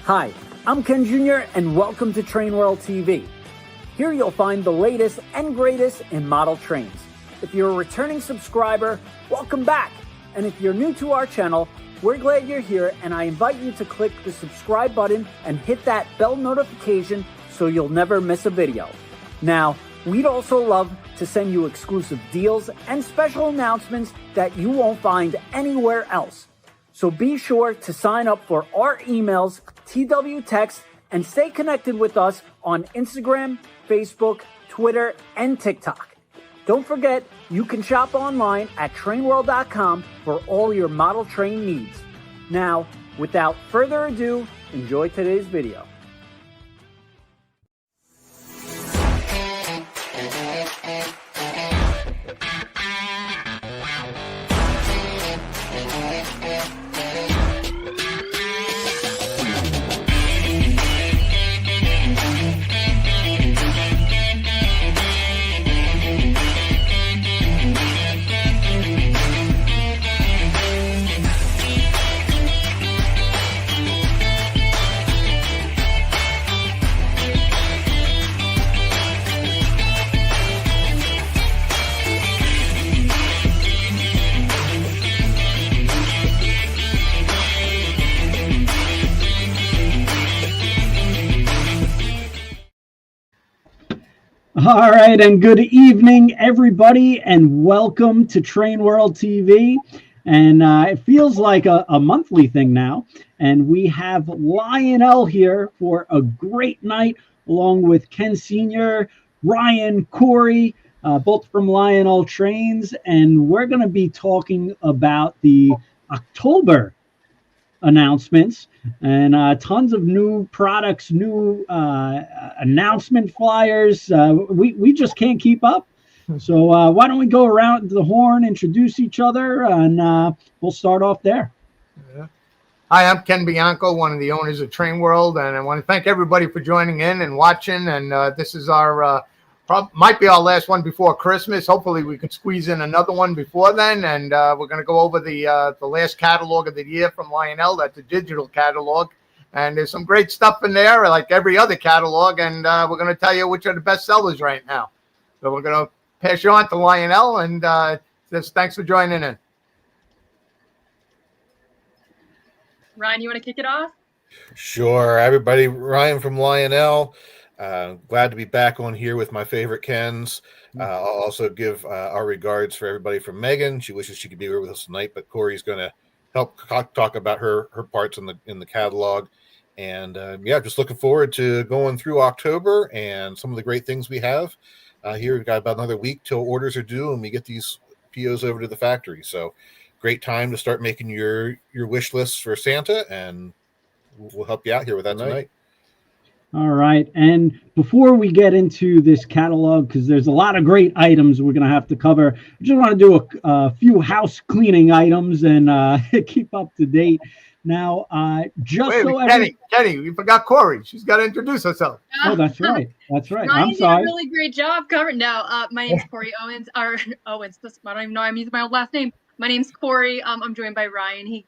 Hi, I'm Ken Jr. and welcome to Train World TV. Here you'll find the latest and greatest in model trains. If you're a returning subscriber, welcome back. And if you're new to our channel, we're glad you're here, and I invite you to click the subscribe button and hit that bell notification so you'll never miss a video. Now, we'd also love to send you exclusive deals and special announcements that you won't find anywhere else. So be sure to sign up for our emails, TW Text, and stay connected with us on Instagram, Facebook, Twitter, and TikTok. Don't forget, you can shop online at trainworld.com for all your model train needs. Now, without further ado, enjoy today's video. All right, and good evening, everybody, and welcome to Train World TV. And it feels like a monthly thing now. And we have Lionel here for a great night, along with Ken Sr., Ryan, Cori, both from Lionel Trains. And we're going to be talking about the October announcements and tons of new products, new announcement flyers. We just can't keep up. So why don't we go around the horn, introduce each other, and we'll start off there. Yeah. Hi, I'm Ken Bianco, one of the owners of Train World, and I want to thank everybody for joining in and watching. And this is our might be our last one before Christmas. Hopefully we can squeeze in another one before then. And we're going to go over the last catalog of the year from Lionel. That's a digital catalog. And there's some great stuff in there, like every other catalog. And we're going to tell you which are the best sellers right now. So we're going to pass you on to Lionel. And just thanks for joining in. Ryan, you want to kick it off? Sure. Everybody, Ryan from Lionel. Glad to be back on here with my favorite Kens. I'll also give our regards for everybody from Meghan. She wishes she could be here with us tonight, but Cori's going to help talk about her parts in the catalog. And yeah, just looking forward to going through October and some of the great things we have here. We've got about another week till orders are due and we get these POs over to the factory. So great time to start making your wish lists for Santa, and we'll help you out here with that tonight. All right. And before we get into this catalog, because there's a lot of great items we're going to have to cover, I just want to do a few house cleaning items and keep up to date. Now, Kenny, you forgot Cori. She's got to introduce herself. Oh, that's right. That's right. Ryan I'm sorry. did a really great job covering. No, my name's Cori Owens. Owens. I don't even know I'm using my old last name. My name's Cori. I'm joined by Ryan.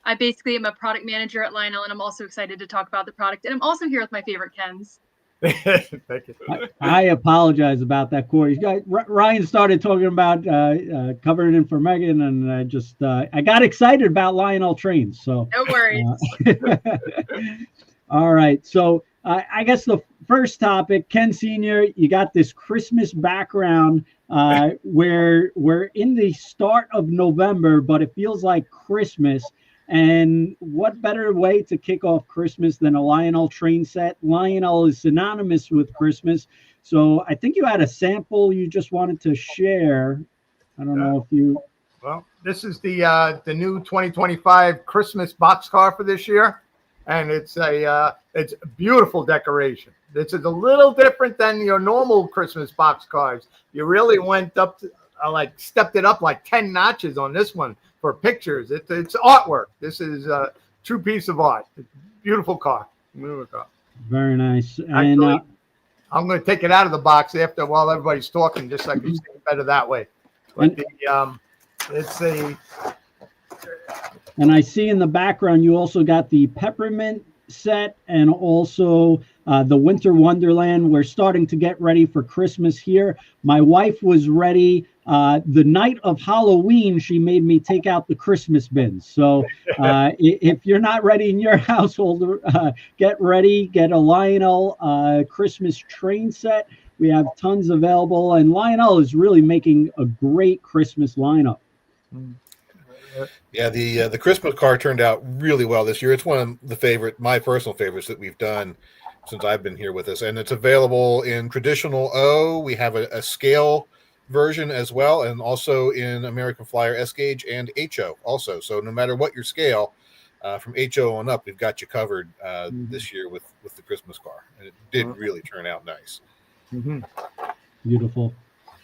I basically am a product manager at Lionel, and I'm also excited to talk about the product. And I'm also here with my favorite Kens. Thank you. I apologize about that, Cori. Ryan started talking about covering in for Meghan, and I got excited about Lionel Trains. So no worries. All right. So I guess the first topic, Ken Sr., you got this Christmas background where we're in the start of November, but it feels like Christmas. And what better way to kick off Christmas than a Lionel train set? Lionel is synonymous with Christmas. So I think you had a sample you just wanted to share. I don't know if you... Well, this is the new 2025 Christmas boxcar for this year. And it's a beautiful decoration. This is a little different than your normal Christmas boxcars. You really went up to, stepped it up like 10 notches on this one. For pictures, it's artwork. This is a true piece of art. Beautiful car. Very nice. Actually, And I'm going to take it out of the box while everybody's talking, just so I can see it better that way. But it's a. And I see in the background you also got the peppermint set and also the Winter Wonderland. We're starting to get ready for Christmas here. My wife was ready. The night of Halloween, she made me take out the Christmas bins. So if you're not ready in your household, get ready. Get a Lionel Christmas train set. We have tons available, and Lionel is really making a great Christmas lineup. Yeah, the Christmas car turned out really well this year. It's one of my personal favorites that we've done since I've been here with us, and it's available in traditional O. We have a scale version as well, and also in American Flyer S gauge and HO also. So no matter what your scale, from HO on up, we've got you covered this year with the Christmas car, and it did really turn out nice. Mm-hmm. Beautiful.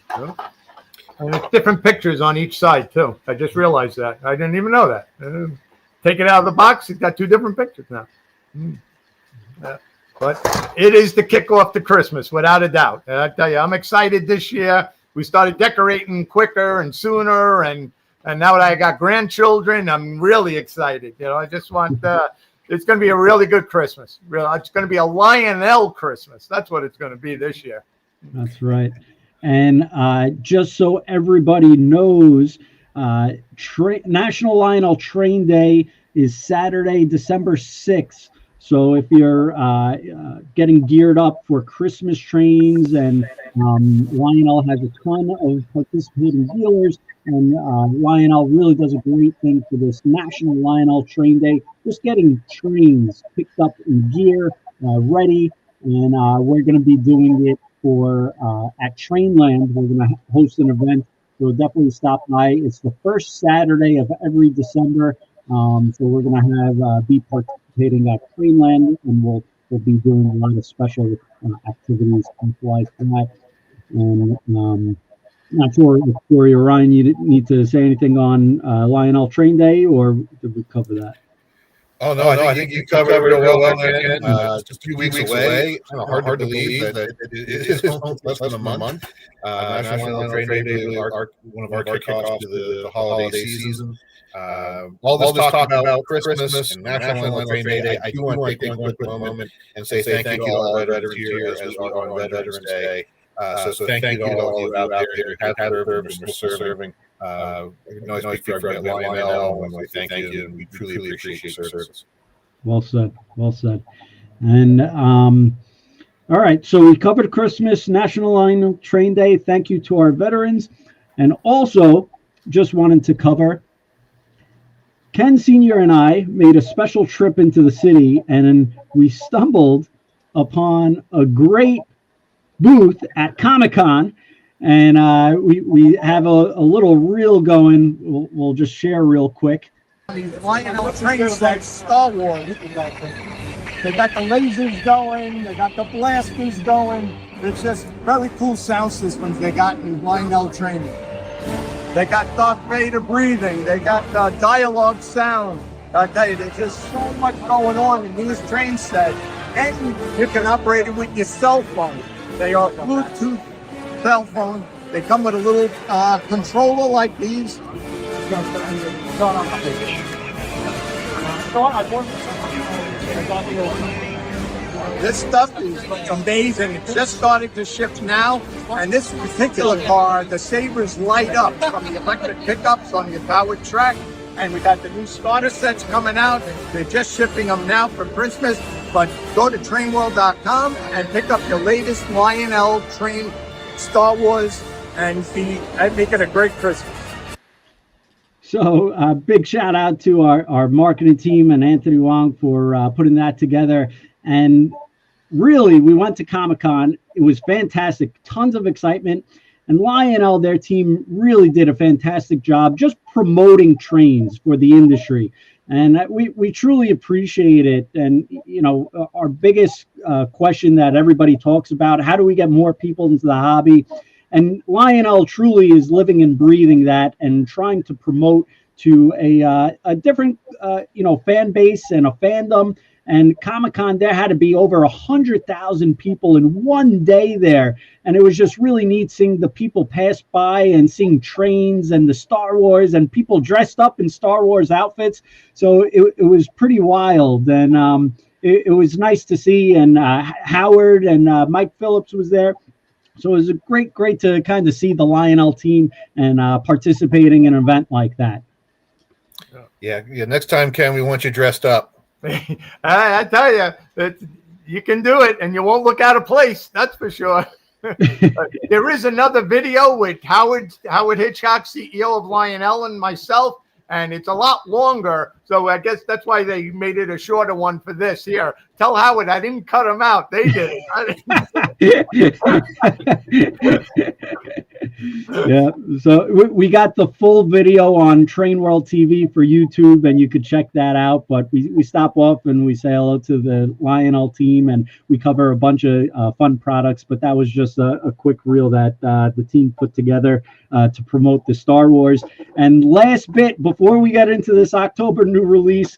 Yeah. And it's different pictures on each side too. I just realized that. I didn't even know that. Take it out of the box, it's got two different pictures now. But it is the kickoff to Christmas, without a doubt. And I tell you, I'm excited this year. We started decorating quicker and sooner, and now that I got grandchildren, I'm really excited. You know, I just want it's going to be a really good Christmas. It's going to be a Lionel Christmas. That's what it's going to be this year. That's right. And just so everybody knows, National Lionel Train Day is Saturday, December 6th. So if you're getting geared up for Christmas trains, and Lionel has a ton of participating dealers, and Lionel really does a great thing for this National Lionel Train Day, just getting trains picked up in gear, ready, and we're going to be doing it for at Trainland. We're going to host an event, so definitely stop by. It's the first Saturday of every December, so we're going to have be participating at Trainland, and we'll be doing a lot of special activities like that. And not sure if Cori or Ryan, you need to say anything on Lionel Train Day, or did we cover that? Oh, no, I think you covered it real well. It's just 2 weeks away. It's kind of hard to believe that it is less than a month. National Lionel Train Day is one of our kickoffs to the holiday season. All this talk about Christmas and National Lionel Train Day, I do want to take one quick moment and say thank you to all our veterans here as we are on Veterans Day. So thank you to all of you out there who have served and still serving. We can always speak for Lionel, and we thank you, and we truly appreciate your service. Well said. Well said. And all right, so we covered Christmas, National Lionel Train Day. Thank you to our veterans. And also, just wanted to cover, Ken Sr. and I made a special trip into the city, and we stumbled upon a great booth at Comic-Con, and we have a little reel going. We'll just share real quick. These Lionel train sets, Star Wars. They got the lasers going, they got the blasters going. It's just very cool sound systems they got in Lionel training. They got Darth Vader breathing, they got dialogue sound. I tell you, there's just so much going on in these train sets. And you can operate it with your cell phone. They are Bluetooth cell phone. They come with a little controller like these. This stuff is amazing. It's just starting to ship now. And this particular car, the sabers light up from the electric pickups on the powered track. And we got the new starter sets coming out. They're just shipping them now for Christmas. But go to trainworld.com and pick up your latest Lionel train Star Wars and make it a great Christmas. So big shout out to our marketing team and Anthony Wong for putting that together. And really, we went to Comic-Con. It was fantastic. Tons of excitement. And Lionel, their team, really did a fantastic job just promoting trains for the industry. And we truly appreciate it. And, you know, our biggest question that everybody talks about, how do we get more people into the hobby? And Lionel truly is living and breathing that and trying to promote to a different, fan base and a fandom. And Comic-Con, there had to be over 100,000 people in one day there. And it was just really neat seeing the people pass by and seeing trains and the Star Wars and people dressed up in Star Wars outfits. So it was pretty wild. And it was nice to see. And Howard and Mike Phillips was there. So it was a great to kind of see the Lionel team and participating in an event like that. Yeah. Next time, Ken, we want you dressed up. I tell you, you can do it, and you won't look out of place. That's for sure. There is another video with Howard Hitchcock, CEO of Lionel, and myself, and it's a lot longer. So I guess that's why they made it a shorter one for this. Here, tell Howard I didn't cut him out. They did it. Yeah, so we got the full video on Train World TV for YouTube, and you could check that out. But we stop off and we say hello to the Lionel team, and we cover a bunch of fun products. But that was just a quick reel that the team put together to promote the Star Wars. And last bit, before we get into this October new release,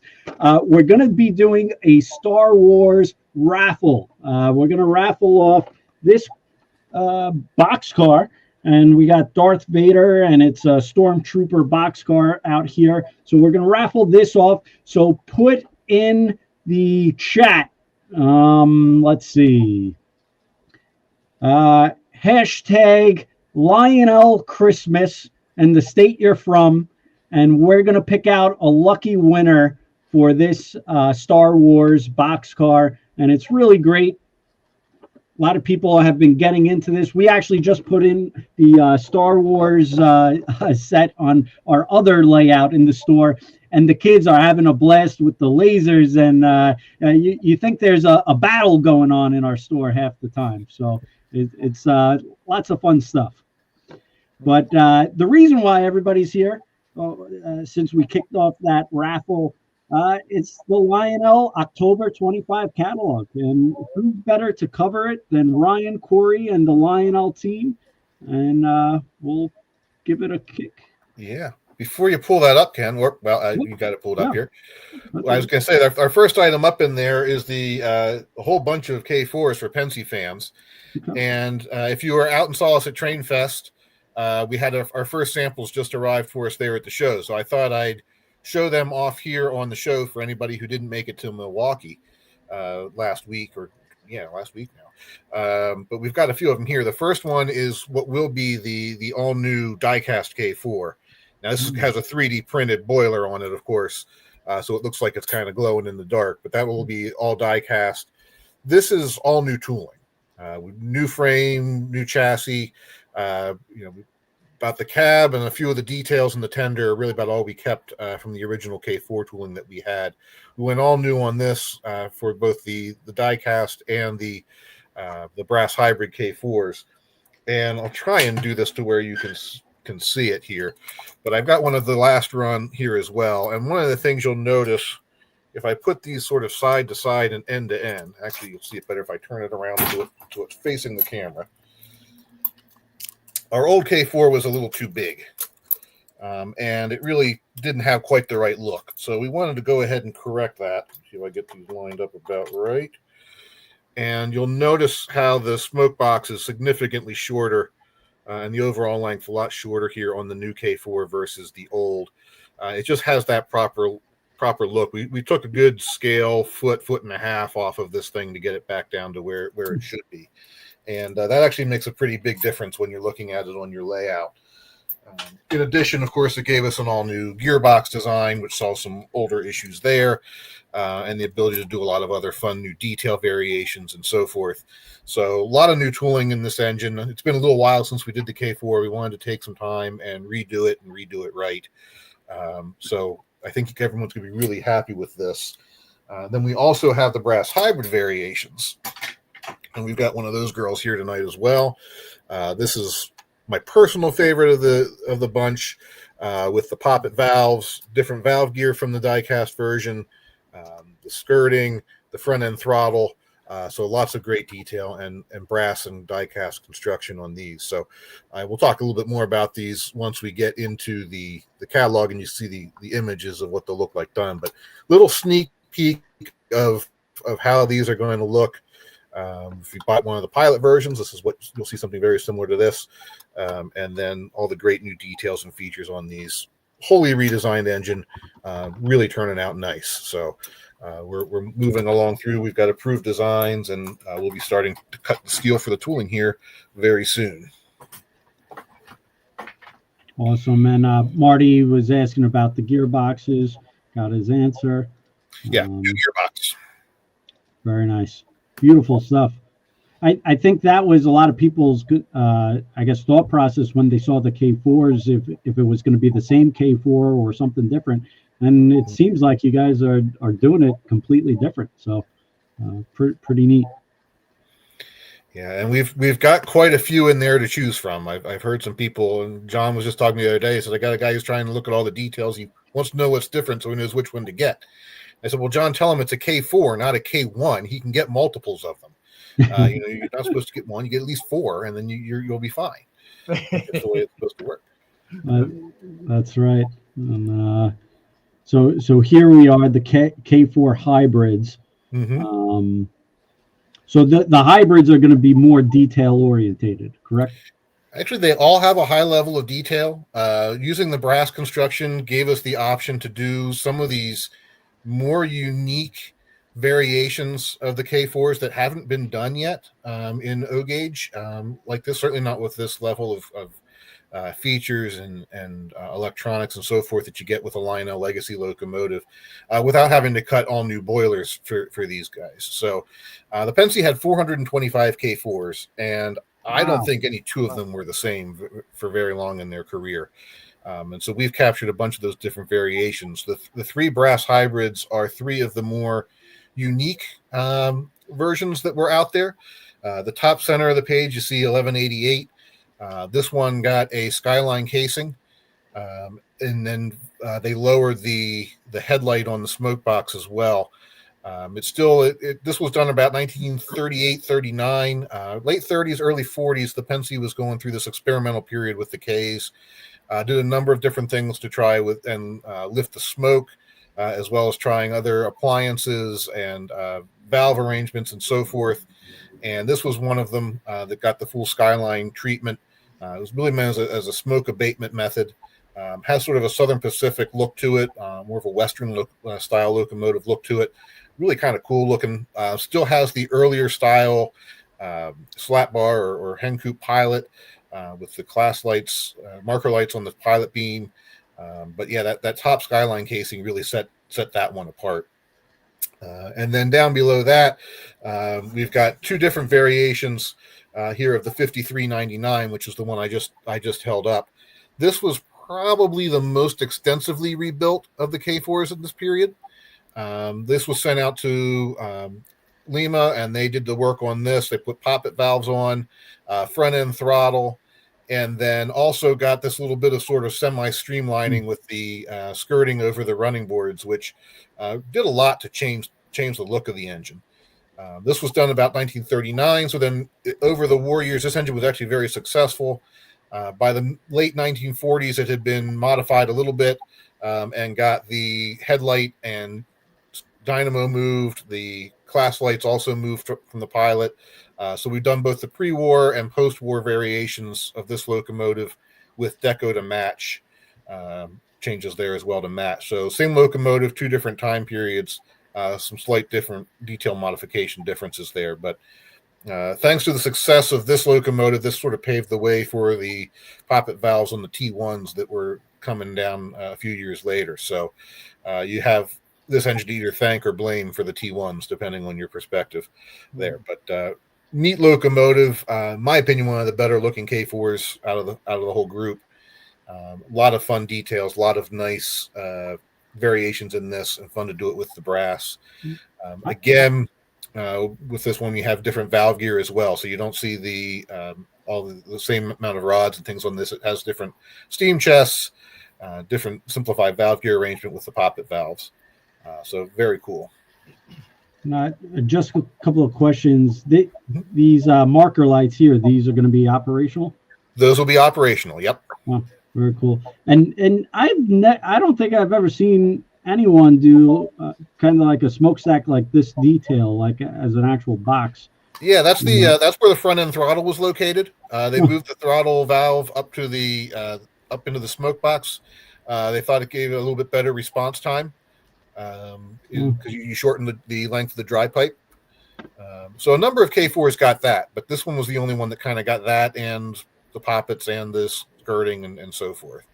we're going to be doing a Star Wars raffle. We're going to raffle off this boxcar. And we got Darth Vader, and it's a Stormtrooper boxcar out here. So we're going to raffle this off. So put in the chat, let's see, hashtag Lionel Christmas and the state you're from. And we're going to pick out a lucky winner for this Star Wars boxcar. And it's really great. A lot of people have been getting into this. We actually just put in the Star Wars set on our other layout in the store, and the kids are having a blast with the lasers. And you think there's a battle going on in our store half the time. So it's lots of fun stuff. But the reason why everybody's here, since we kicked off that raffle, it's the Lionel October 25 catalog, and who better to cover it than Ryan, Cori, and the Lionel team? And we'll give it a kick. Yeah. Before you pull that up, Ken, you got it pulled up here. Well, I was going to say our first item up in there is a whole bunch of K4s for Pensy fans. Okay. And if you were out and saw us at Train Fest, we had our first samples just arrived for us there at the show. So I thought I'd show them off here on the show for anybody who didn't make it to Milwaukee last week now. But we've got a few of them here. The first one is what will be the all-new Diecast K4. Now, this has a 3D printed boiler on it, of course, so it looks like it's kind of glowing in the dark, but that will be all die-cast. This is all new tooling, new frame, new chassis, about the cab and a few of the details in the tender are really about all we kept from the original K4 tooling that we had. We went all new on this for both the die-cast and the brass hybrid K4s. And I'll try and do this to where you can see it here. But I've got one of the last run here as well. And one of the things you'll notice, if I put these sort of side to side and end to end, actually you'll see it better if I turn it around so it's facing the camera. Our old K4 was a little too big, and it really didn't have quite the right look. So we wanted to go ahead and correct that. See if I get these lined up about right. And you'll notice how the smoke box is significantly shorter, and the overall length a lot shorter here on the new K4 versus the old. It just has that proper look. We took a good scale, foot and a half off of this thing to get it back down to where it should be. And that actually makes a pretty big difference when you're looking at it on your layout. In addition, of course, it gave us an all-new gearbox design, which solved some older issues there, and the ability to do a lot of other fun new detail variations and so forth. So a lot of new tooling in this engine. It's been a little while since we did the K4. We wanted to take some time and redo it right. So I think everyone's going to be really happy with this. Then we also have the brass hybrid variations. And we've got one of those girls here tonight as well. This is my personal favorite of the bunch, with the poppet valves, different valve gear from the die-cast version, the skirting, the front end throttle. So lots of great detail and brass and die-cast construction on these. So we'll talk a little bit more about these once we get into the catalog and you see the images of what they'll look like done. But little sneak peek of how these are going to look. If you bought one of the pilot versions, this is what you'll see, something very similar to this. And then all the great new details and features on these. Wholly redesigned engine, really turning out nice. So We're moving along through. We've got approved designs, and we'll be starting to cut the steel for the tooling here very soon. Awesome. And Marty was asking about the gearboxes. Got his answer. Yeah, new gearbox. Very nice. Beautiful stuff. I think that was a lot of people's, I guess, thought process when they saw the K4s, if it was going to be the same K4 or something different. And it seems like you guys are doing it completely different. So pretty neat. Yeah, and we've got quite a few in there to choose from. I've heard some people, and John was just talking the other day. He said, I got a guy who's trying to look at all the details. He wants to know what's different so he knows which one to get. I said, well, John, tell him it's a K4, not a K1. He can get multiples of them. You're not supposed to get one. You get at least 4, and then you'll be fine. That's the way it's supposed to work. That's right. And, so here we are, the K4 hybrids. Mm-hmm. So the hybrids are going to be more detail orientated, correct? Actually, they all have a high level of detail. Using the brass construction gave us the option to do some of these more unique variations of the K4s that haven't been done yet in O-gauge like this. Certainly not with this level of features and electronics and so forth that you get with a Lionel Legacy locomotive without having to cut all new boilers for these guys. So the Penske had 425 K4s, and I don't think any two of them were the same for very long in their career. And so we've captured a bunch of those different variations. The 3 brass hybrids are 3 of the more unique versions that were out there. The top center of the page, you see 1188. This one got a skyline casing, and then they lowered the headlight on the smoke box as well. This was done about 1938, 39, late 30s, early 40s. The Penske was going through this experimental period with the Ks. Did a number of different things to try with and lift the smoke, as well as trying other appliances and valve arrangements and so forth. And this was one of them that got the full skyline treatment. It was really meant as a smoke abatement method. Has sort of a Southern Pacific look to it, more of a Western style locomotive look to it. Really kind of cool looking. Still has the earlier style slat bar or hen coupe pilot with the class lights, marker lights on the pilot beam. But yeah, that top skyline casing really set that one apart. And then down below that, we've got 2 different variations here of the 5399, which is the one I just held up. This was probably the most extensively rebuilt of the K4s in this period. This was sent out to Lima, and they did the work on this. They put poppet valves on, front end throttle, and then also got this little bit of sort of semi-streamlining with the skirting over the running boards, which did a lot to change the look of the engine. This was done about 1939. So then over the war years, this engine was actually very successful. By the late 1940s, it had been modified a little bit and got the headlight and dynamo moved. The class lights also moved from the pilot. So we've done both the pre-war and post-war variations of this locomotive with deco to match, changes there as well to match. So same locomotive, 2 different time periods, some slight different detail modification differences there. But thanks to the success of this locomotive, this sort of paved the way for the poppet valves on the T1s that were coming down a few years later. So you have this engine to either thank or blame for the T1s, depending on your perspective there. But neat locomotive, in my opinion, one of the better looking K4s out of the whole group. A lot of fun details, a lot of nice variations in this, and fun to do it with the brass. Again, with this one, you have different valve gear as well, so you don't see the same amount of rods and things on this. It has different steam chests, different simplified valve gear arrangement with the poppet valves. So very cool. Just a couple of questions. These marker lights here, these are going to be operational? Those will be operational. Yep. Oh, very cool. And I don't think I've ever seen anyone do kind of like a smokestack like this detail, like as an actual box. Yeah, that's that's where the front end throttle was located. They moved the throttle valve up to the up into the smoke box. They thought it gave it a little bit better response time. because you shorten the length of the dry pipe. So a number of K4s got that, but this one was the only one that kind of got that and the poppets and the skirting and so forth.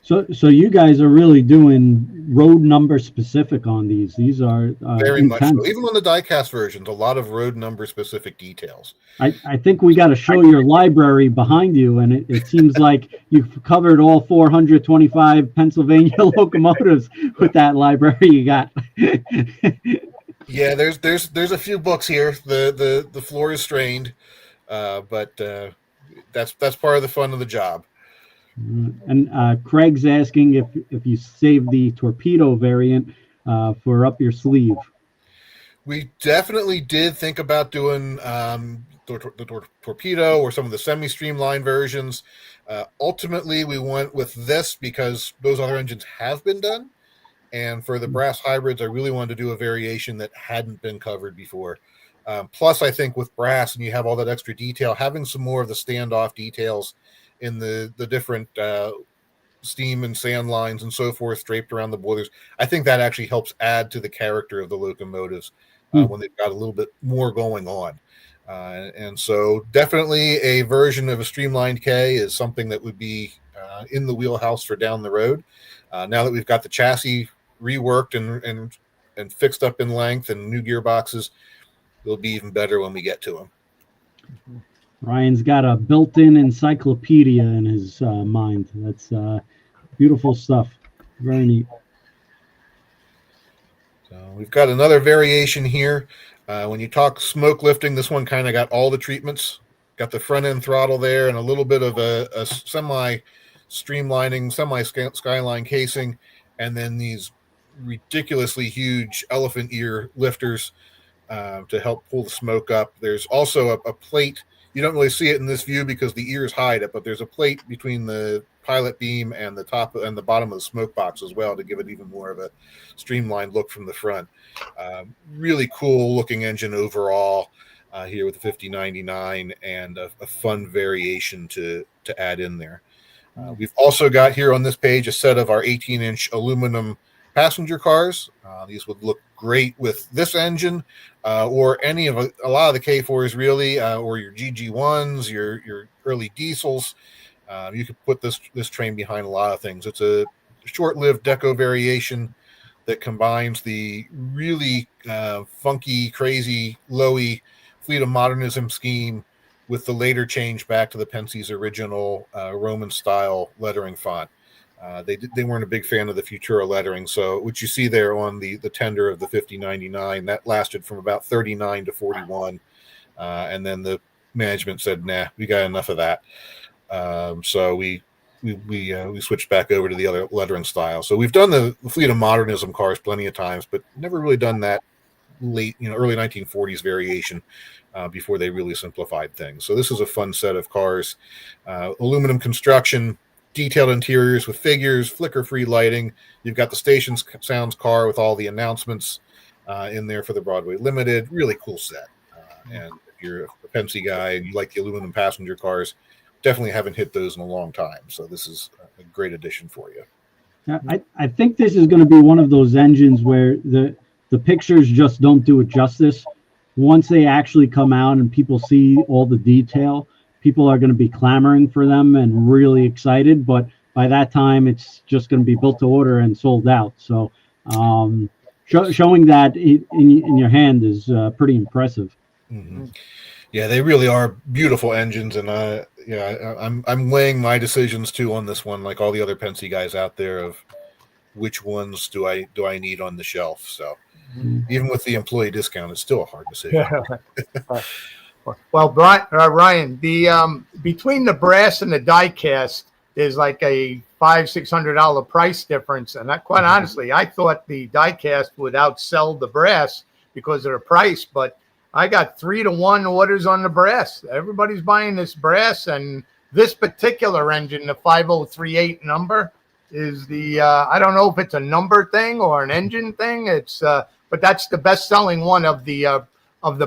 So you guys are really doing road number specific on these. These are very intense. much so. Even on the diecast versions, a lot of road number specific details. I think we got to show your library behind you, and it seems like you've covered all 425 Pennsylvania locomotives with that library you got. Yeah, there's a few books here. The floor is strained, but that's part of the fun of the job. And Craig's asking if you saved the torpedo variant for up your sleeve. We definitely did think about doing the torpedo or some of the semi-streamlined versions. Ultimately, we went with this because those other engines have been done. And for the brass hybrids, I really wanted to do a variation that hadn't been covered before. Plus, I think with brass and you have all that extra detail, having some more of the standoff details in the different steam and sand lines and so forth draped around the boilers, I think that actually helps add to the character of the locomotives when they've got a little bit more going on. And so definitely a version of a streamlined K is something that would be in the wheelhouse for down the road. Now that we've got the chassis reworked and fixed up in length and new gearboxes, it'll be even better when we get to them. Ryan's got a built-in encyclopedia in his mind. That's beautiful stuff. Very neat. So we've got another variation here. When you talk smoke lifting, this one kind of got all the treatments. Got the front end throttle there and a little bit of a semi-streamlining, semi-skyline casing, and then these ridiculously huge elephant ear lifters to help pull the smoke up. There's also a plate. You don't really see it in this view because the ears hide it, but there's a plate between the pilot beam and the top and the bottom of the smoke box as well to give it even more of a streamlined look from the front. Really cool looking engine overall here with the 5099 and a fun variation to add in there. We've also got here on this page a set of our 18-inch aluminum passenger cars. These would look great with this engine or any of a lot of the K4s really, or your GG1s, your early diesels. You could put this train behind a lot of things. It's a short-lived deco variation that combines the really funky, crazy, lowy Fleet of Modernism scheme with the later change back to the Penske's original Roman-style lettering font. They weren't a big fan of the Futura lettering, so what you see there on the tender of the 5099, that lasted from about 39 to 41, and then the management said, "Nah, we got enough of that." So we switched back over to the other lettering style. So we've done the Fleet of Modernism cars plenty of times, but never really done that late, early 1940s variation before they really simplified things. So this is a fun set of cars, aluminum construction, detailed interiors with figures, flicker-free lighting. You've got the station sounds car with all the announcements in there for the Broadway Limited. Really cool set. And if you're a Penske guy and you like the aluminum passenger cars, definitely haven't hit those in a long time. So this is a great addition for you. I think this is going to be one of those engines where the pictures just don't do it justice. Once they actually come out and people see all the detail, people are going to be clamoring for them and really excited. But by that time, it's just going to be built to order and sold out. So showing that in your hand is pretty impressive. Mm-hmm. Yeah, they really are beautiful engines, and I'm weighing my decisions too on this one, like all the other Penske guys out there, of which ones do I need on the shelf. So even with the employee discount, it's still a hard decision. Well, Ryan, the between the brass and the diecast, there's like a $500-600 price difference, and quite honestly, I thought the diecast would outsell the brass because of the price, but I got 3-to-1 orders on the brass. Everybody's buying this brass, and this particular engine, the 5038 number, is the I don't know if it's a number thing or an engine thing. It's but that's the best-selling one of the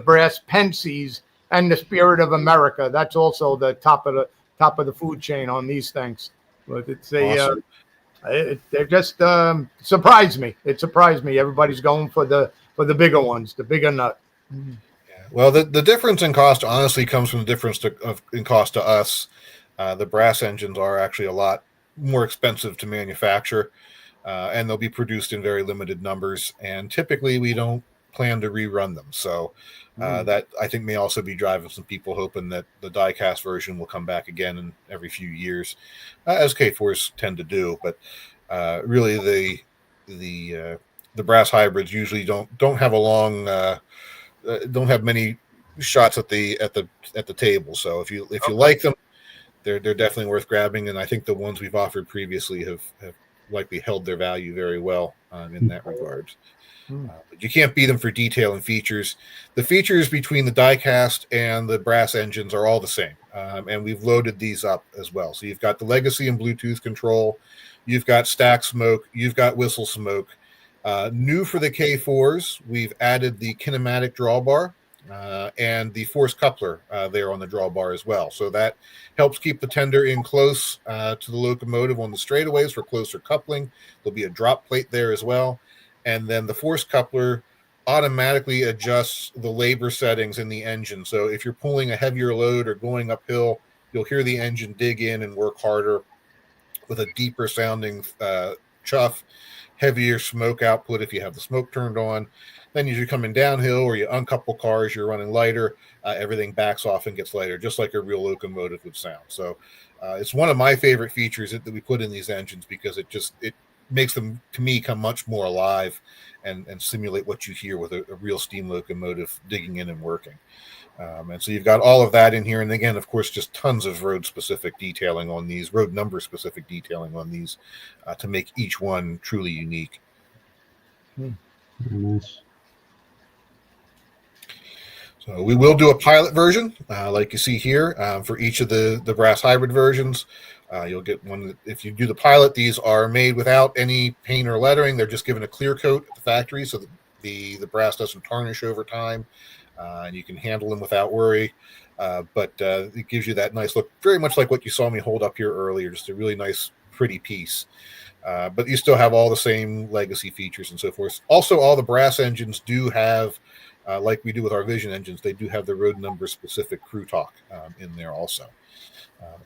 brass Penske's and the Spirit of America. That's also the top of the food chain on these things. But it's a awesome. They're just surprised me. It surprised me. Everybody's going for the bigger ones, the bigger nut. Well, the difference in cost honestly comes from the difference in cost to us. The brass engines are actually a lot more expensive to manufacture, and they'll be produced in very limited numbers. And typically, we don't plan to rerun them. So that I think may also be driving some people hoping that the die-cast version will come back again in every few years, as K4s tend to do. But really, the brass hybrids usually don't have a long don't have many shots at the table. So if you like them, they're definitely worth grabbing. And I think the ones we've offered previously have likely held their value very well in that regard. But you can't beat them for detail and features. The features between the die-cast and the brass engines are all the same, and we've loaded these up as well. So you've got the legacy and Bluetooth control, you've got stack smoke, you've got whistle smoke. New for the K4s, we've added the kinematic drawbar and the force coupler there on the drawbar as well. So that helps keep the tender in close to the locomotive on the straightaways for closer coupling. There'll be a drop plate there as well. And then the force coupler automatically adjusts the labor settings in the engine. So if you're pulling a heavier load or going uphill, you'll hear the engine dig in and work harder with a deeper sounding chuff, heavier smoke output if you have the smoke turned on. Then as you're coming downhill or you uncouple cars, you're running lighter, everything backs off and gets lighter, just like a real locomotive would sound. So it's one of my favorite features that we put in these engines because it makes them, to me, come much more alive and simulate what you hear with a real steam locomotive digging in and working. And so you've got all of that in here. And again, of course, just tons of road-specific detailing on these, road number-specific detailing on these to make each one truly unique. Very nice. So we will do a pilot version, like you see here, for each of the brass hybrid versions. You'll get one. If you do the pilot, these are made without any paint or lettering. They're just given a clear coat at the factory so that the brass doesn't tarnish over time, and you can handle them without worry. But it gives you that nice look, very much like what you saw me hold up here earlier, just a really nice, pretty piece. But you still have all the same legacy features and so forth. Also, all the brass engines do have, like we do with our Vision engines, they do have the road number specific crew talk in there also.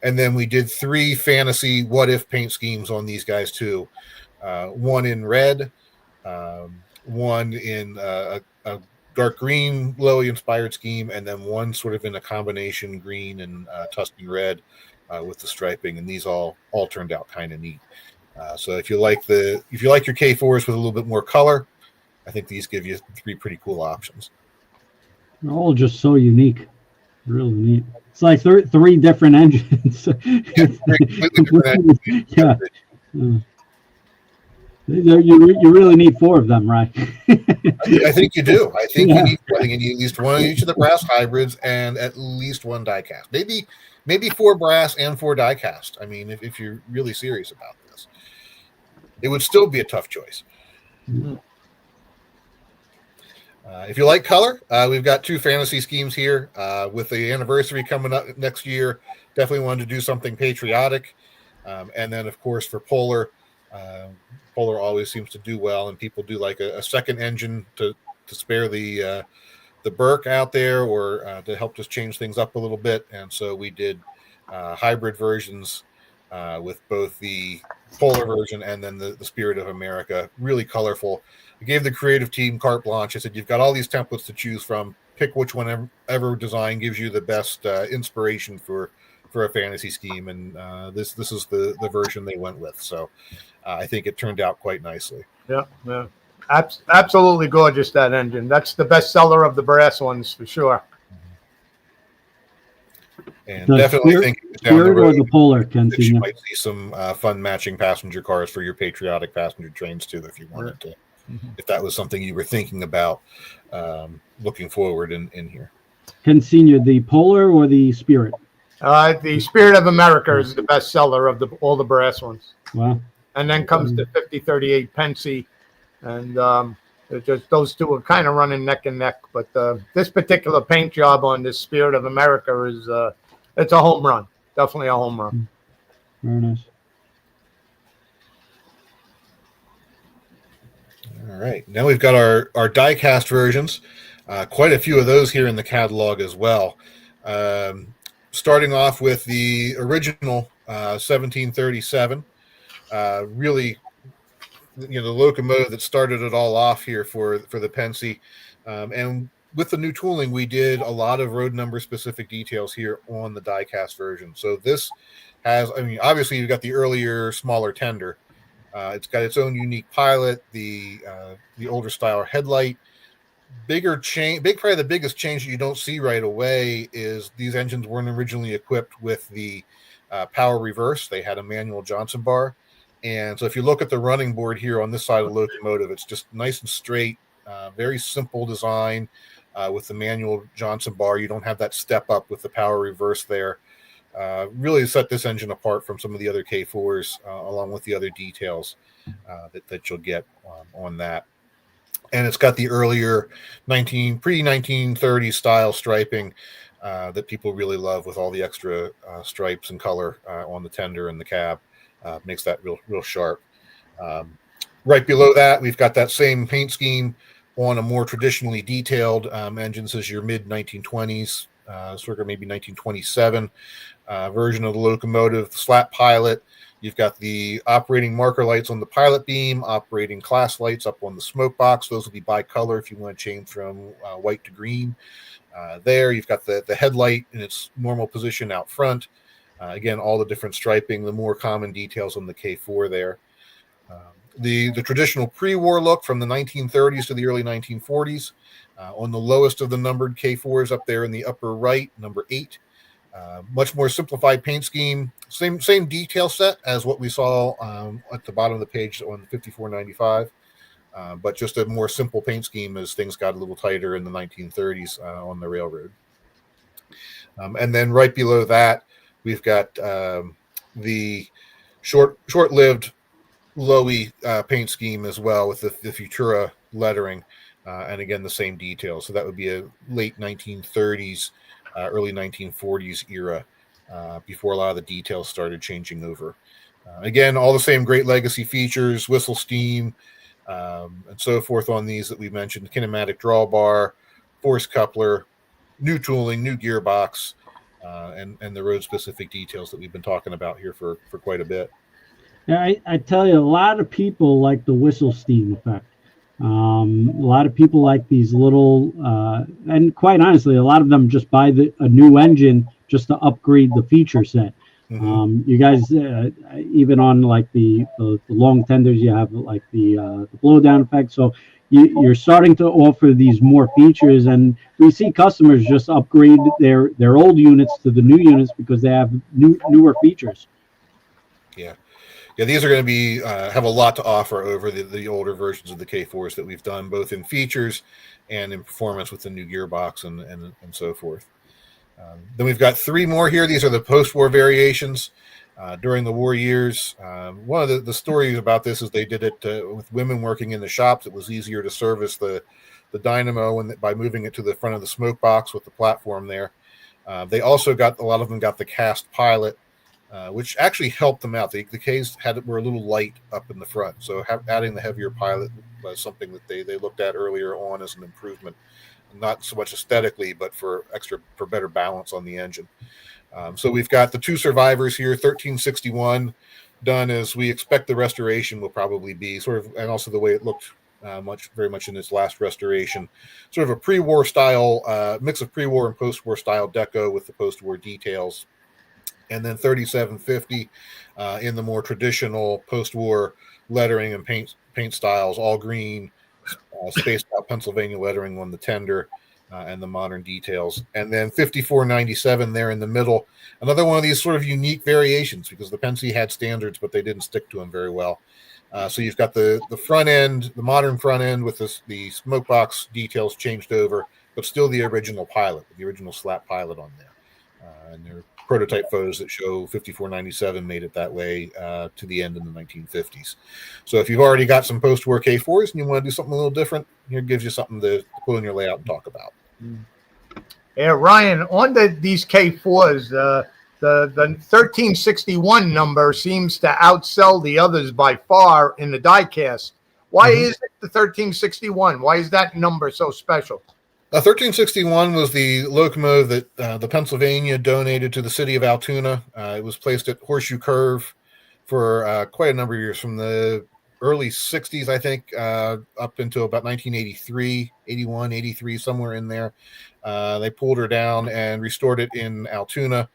And then we did 3 fantasy what if paint schemes on these guys too. One in red, one in a dark green Lowy inspired scheme, and then one sort of in a combination green and Tuscan red with the striping. And these all turned out kind of neat. So if you like your K4s with a little bit more color, I think these give you 3 pretty cool options. They're all just so unique. Really neat. It's like 3 different engines. Yeah, 3 completely different engines. Yeah. You really need 4 of them, right? I think you do. I think you need at least one of each of the brass hybrids and at least 1 die-cast. Maybe 4 brass and 4 die-cast. I mean, if you're really serious about this. It would still be a tough choice. Mm-hmm. If you like color, we've got 2 fantasy schemes here. With the anniversary coming up next year, definitely wanted to do something patriotic. And then, of course, for Polar, Polar always seems to do well, and people do like a second engine to spare the Burke out there or to help just change things up a little bit. And so we did hybrid versions with both the Polar version and then the Spirit of America, really colorful. I gave the creative team carte blanche. I said, you've got all these templates to choose from. Pick which one ever design gives you the best inspiration for a fantasy scheme. And this is the version they went with. So I think it turned out quite nicely. Yeah. Absolutely gorgeous, that engine. That's the best seller of the brass ones for sure. And definitely think down the road, the Polar, you might see some fun matching passenger cars for your patriotic passenger trains too, if you wanted to. If that was something you were thinking about looking forward in here. Monsignor, the Polar or the Spirit? The Spirit of America is the best seller of all the brass ones. Wow. And then comes the 5038 Pensy, and just those 2 are kind of running neck and neck. But this particular paint job on this Spirit of America is it's a home run. Definitely a home run. Very nice. All right. Now we've got our die-cast versions. Quite a few of those here in the catalog as well. Starting off with the original 1737. Really, the locomotive that started it all off here for the Pensy. And with the new tooling, we did a lot of road number specific details here on the die-cast version. So this has, obviously you've got the earlier, smaller tender. It's got its own unique pilot, the older style headlight. Probably the biggest change that you don't see right away is these engines weren't originally equipped with the power reverse. They had a manual Johnson bar. And so if you look at the running board here on this side of the locomotive, it's just nice and straight, very simple design with the manual Johnson bar. You don't have that step up with the power reverse there. Really set this engine apart from some of the other K4s, along with the other details that you'll get on that. And it's got the earlier pre-1930 style striping that people really love, with all the extra stripes and color on the tender and the cab. Makes that real sharp. Right below that, we've got that same paint scheme on a more traditionally detailed engine. This is your mid-1920s, circa maybe 1927 version of the locomotive, the slat pilot. You've got the operating marker lights on the pilot beam, operating class lights up on the smoke box. Those will be bicolor if you want to change from white to green. There, you've got the headlight in its normal position out front. Again, all the different striping, the more common details on the K4 there. The traditional pre-war look from the 1930s to the early 1940s. On the lowest of the numbered K4s up there in the upper right, number 8. Much more simplified paint scheme. Same detail set as what we saw at the bottom of the page on the 5495. But just a more simple paint scheme as things got a little tighter in the 1930s on the railroad. And then right below that, we've got the short-lived Lowy paint scheme as well, with the Futura lettering, and again the same details. So that would be a late 1930s, early 1940s era, before a lot of the details started changing over. Again, all the same great legacy features, whistle steam, and so forth on these that we mentioned: kinematic drawbar, force coupler, new tooling, new gearbox. And the road-specific details that we've been talking about here for quite a bit. Yeah, I tell you, a lot of people like the whistle steam effect. A lot of people like these little, and quite honestly, a lot of them just buy a new engine just to upgrade the feature set. Mm-hmm. You guys, even on like the long tenders, you have like the blowdown effect. So you're starting to offer these more features, and we see customers just upgrade their old units to the new units because they have newer features. Yeah, these are going to be have a lot to offer over the older versions of the K4s that we've done, both in features and in performance with the new gearbox and so forth. Then we've got 3 more here. These are the post-war variations. During the war years, one of the stories about this is they did it with women working in the shops. It was easier to service the dynamo by moving it to the front of the smoke box with the platform there. They also a lot of them got the cast pilot, which actually helped them out. The Ks were a little light up in the front, so adding the heavier pilot was something that they looked at earlier on as an improvement, not so much aesthetically, but for better balance on the engine. So we've got the 2 survivors here, 1361, done as we expect the restoration will probably be, sort of, and also the way it looked very much in its last restoration, sort of a pre-war style, mix of pre-war and post-war style deco with the post-war details. And then 3750 in the more traditional post-war lettering and paint styles, all green, spaced out Pennsylvania lettering on the tender, and the modern details. And then 5497 there in the middle, another one of these sort of unique variations, because the Pensy had standards, but they didn't stick to them very well. So you've got the front end, the modern front end with the smoke box details changed over, but still the original pilot, the original slat pilot on there. And there are prototype photos that show 5497 made it that way to the end in the 1950s. So if you've already got some post-war K4s and you want to do something a little different, here gives you something to put in your layout and talk about. Yeah, Ryan, on these K4s, the 1361 number seems to outsell the others by far in the diecast. Why is it the 1361? Why is that number so special? 1361 was the locomotive that the Pennsylvania donated to the city of Altoona. It was placed at Horseshoe Curve for quite a number of years, from the early 60s, I think, up until about 1983, 81, 83, somewhere in there. They pulled her down and restored it in Altoona.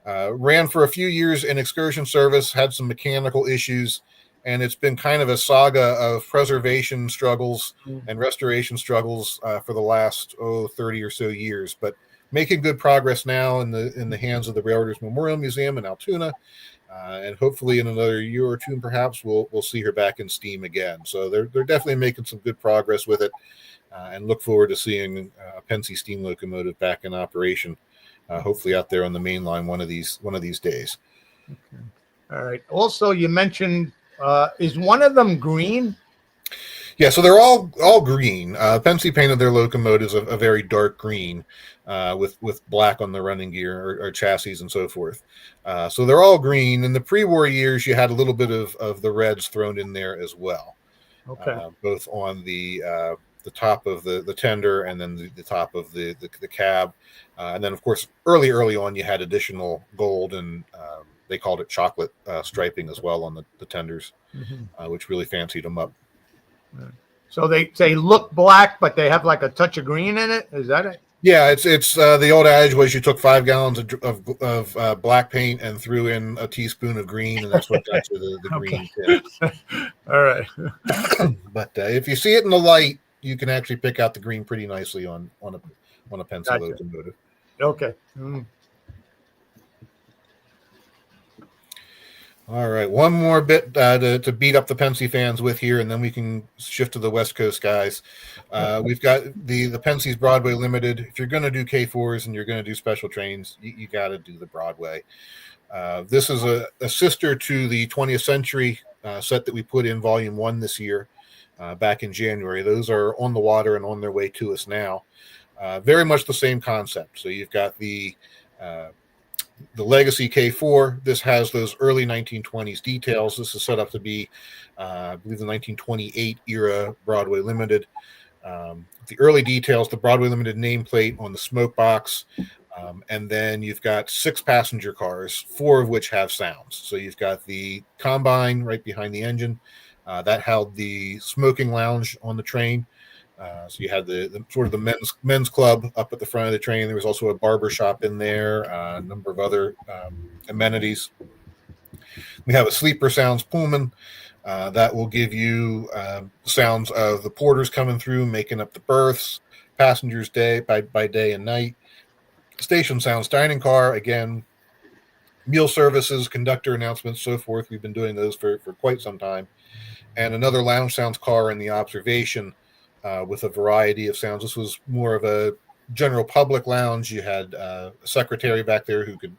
Ran for a few years in excursion service, had some mechanical issues, and it's been kind of a saga of preservation struggles and restoration struggles for the last 30 or so years, but making good progress now in the hands of the Railroaders Memorial Museum in Altoona, and hopefully in another year or two, perhaps we'll see her back in steam again. So they're definitely making some good progress with it, and look forward to seeing a Pennsy steam locomotive back in operation, hopefully out there on the main line one of these days. Okay. All right. Also, you mentioned. Is one of them green? Yeah, so they're all green. Pennsy painted their locomotives a very dark green, with black on the running gear or chassis and so forth. So they're all green. In the pre-war years, you had a little bit of the reds thrown in there as well. Okay. Both on the top of the tender and then the top of the cab, and then of course early on you had additional gold and they called it chocolate striping as well on the tenders, which really fancied them up. So they look black, but they have like a touch of green in it. Is that it? Yeah, it's the old adage was you took 5 gallons of black paint and threw in a teaspoon of green, and that's what got you the green tint. All right. But if you see it in the light, you can actually pick out the green pretty nicely on a Pennsy locomotive. Okay. All right, one more bit to beat up the Pennsy fans with here, and then we can shift to the West Coast guys. We've got the Pensy's Broadway Limited. If you're going to do K4s and you're going to do special trains, you got to do the Broadway. This is a sister to the 20th Century set that we put in Volume 1 this year, back in January. Those are on the water and on their way to us now. Very much the same concept. So you've got the Legacy K4. This has those early 1920s details. This is set up to be, I believe, the 1928 era Broadway Limited. The early details, the Broadway Limited nameplate on the smoke box, and then you've got 6 passenger cars, 4 of which have sounds. So you've got the combine right behind the engine. That held the smoking lounge on the train. So you had the sort of the men's club up at the front of the train. There was also a barber shop in there, a number of other amenities. We have a sleeper sounds Pullman that will give you sounds of the porters coming through, making up the berths, passengers by day and night. Station sounds dining car, again, meal services, conductor announcements, so forth. We've been doing those for quite some time. And another lounge sounds car in the observation, with a variety of sounds. This was more of a general public lounge. You had a secretary back there who could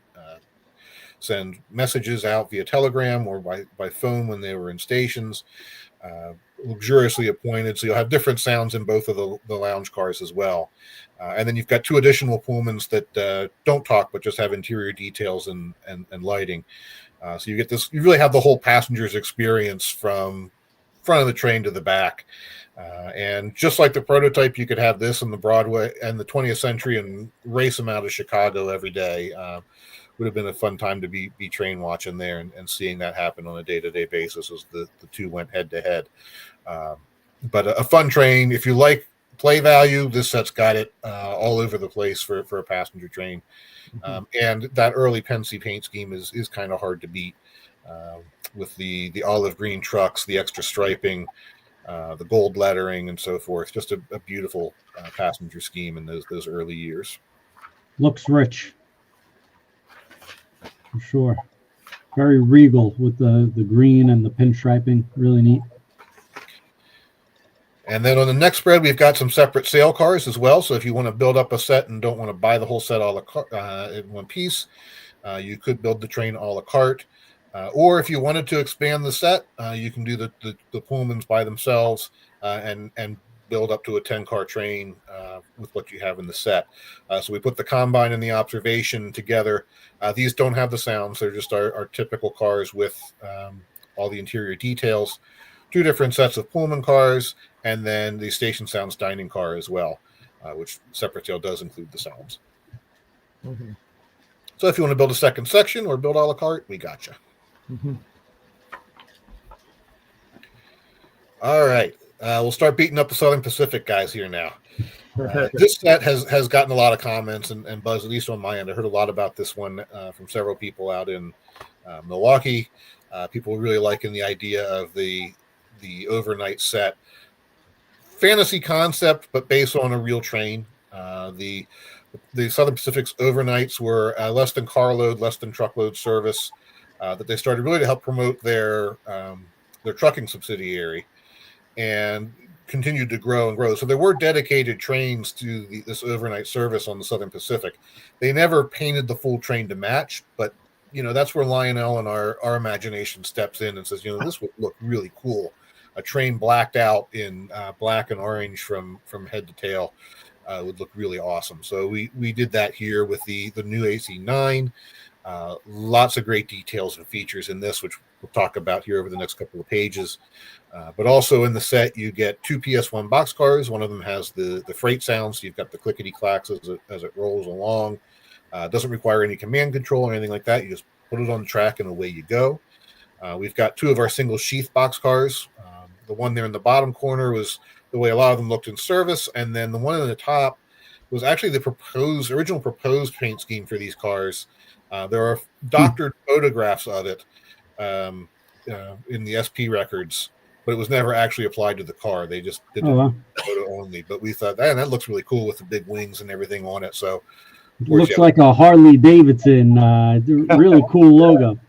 send messages out via telegram or by phone when they were in stations. Luxuriously appointed, so you'll have different sounds in both of the lounge cars as well. And then you've got 2 additional Pullmans that don't talk but just have interior details and lighting. So you get this. You really have the whole passenger's experience from front of the train to the back. And just like the prototype, you could have this in the Broadway and the 20th Century and race them out of Chicago every day. Would have been a fun time to be train watching there and seeing that happen on a day-to-day basis as the 2 went head-to-head. But a fun train. If you like play value, this set's got it all over the place for a passenger train. And that early Pennsy paint scheme is kind of hard to beat, with the olive green trucks, the extra striping, the gold lettering and so forth. Just a beautiful passenger scheme in those early years. Looks rich, for sure. Very regal with the green and the pinstriping. Really neat. And then on the next spread, we've got some separate sale cars as well. So if you want to build up a set and don't want to buy the whole set in one piece, you could build the train a la carte. Or if you wanted to expand the set, you can do the Pullmans by themselves and build up to a 10-car train with what you have in the set. So we put the combine and the observation together. These don't have the sounds. They're just our typical cars with all the interior details. 2 different sets of Pullman cars, and then the Station Sounds dining car as well, which Separate Tail does include the sounds. Mm-hmm. So if you want to build a second section or build a la carte, we got you. Mm-hmm. All right. We'll start beating up the Southern Pacific guys here now. This set has gotten a lot of comments and buzz, at least on my end. I heard a lot about this one from several people out in Milwaukee. People were really liking the idea of the overnight set. Fantasy concept, but based on a real train. The Southern Pacific's overnights were less than carload, less than truckload service that they started really to help promote their trucking subsidiary, and continued to grow and grow. So there were dedicated trains to this overnight service on the Southern Pacific. They never painted the full train to match, but that's where Lionel and our imagination steps in and says, this would look really cool. A train blacked out in black and orange from head to tail would look really awesome. So we did that here with the new AC9. Lots of great details and features in this, which we'll talk about here over the next couple of pages. But also in the set, you get 2 PS1 boxcars. One of them has the freight sounds. So you've got the clickety clacks as it rolls along. Doesn't require any command control or anything like that. You just put it on the track and away you go. We've got 2 of our single sheath boxcars. The one there in the bottom corner was the way a lot of them looked in service, and then the one in the top was actually the original proposed paint scheme for these cars. There are doctored photographs of it in the SP records, but it was never actually applied to the car. They just did it photo only. But we thought, that looks really cool with the big wings and everything on it. So it looks like a Harley Davidson, really cool logo.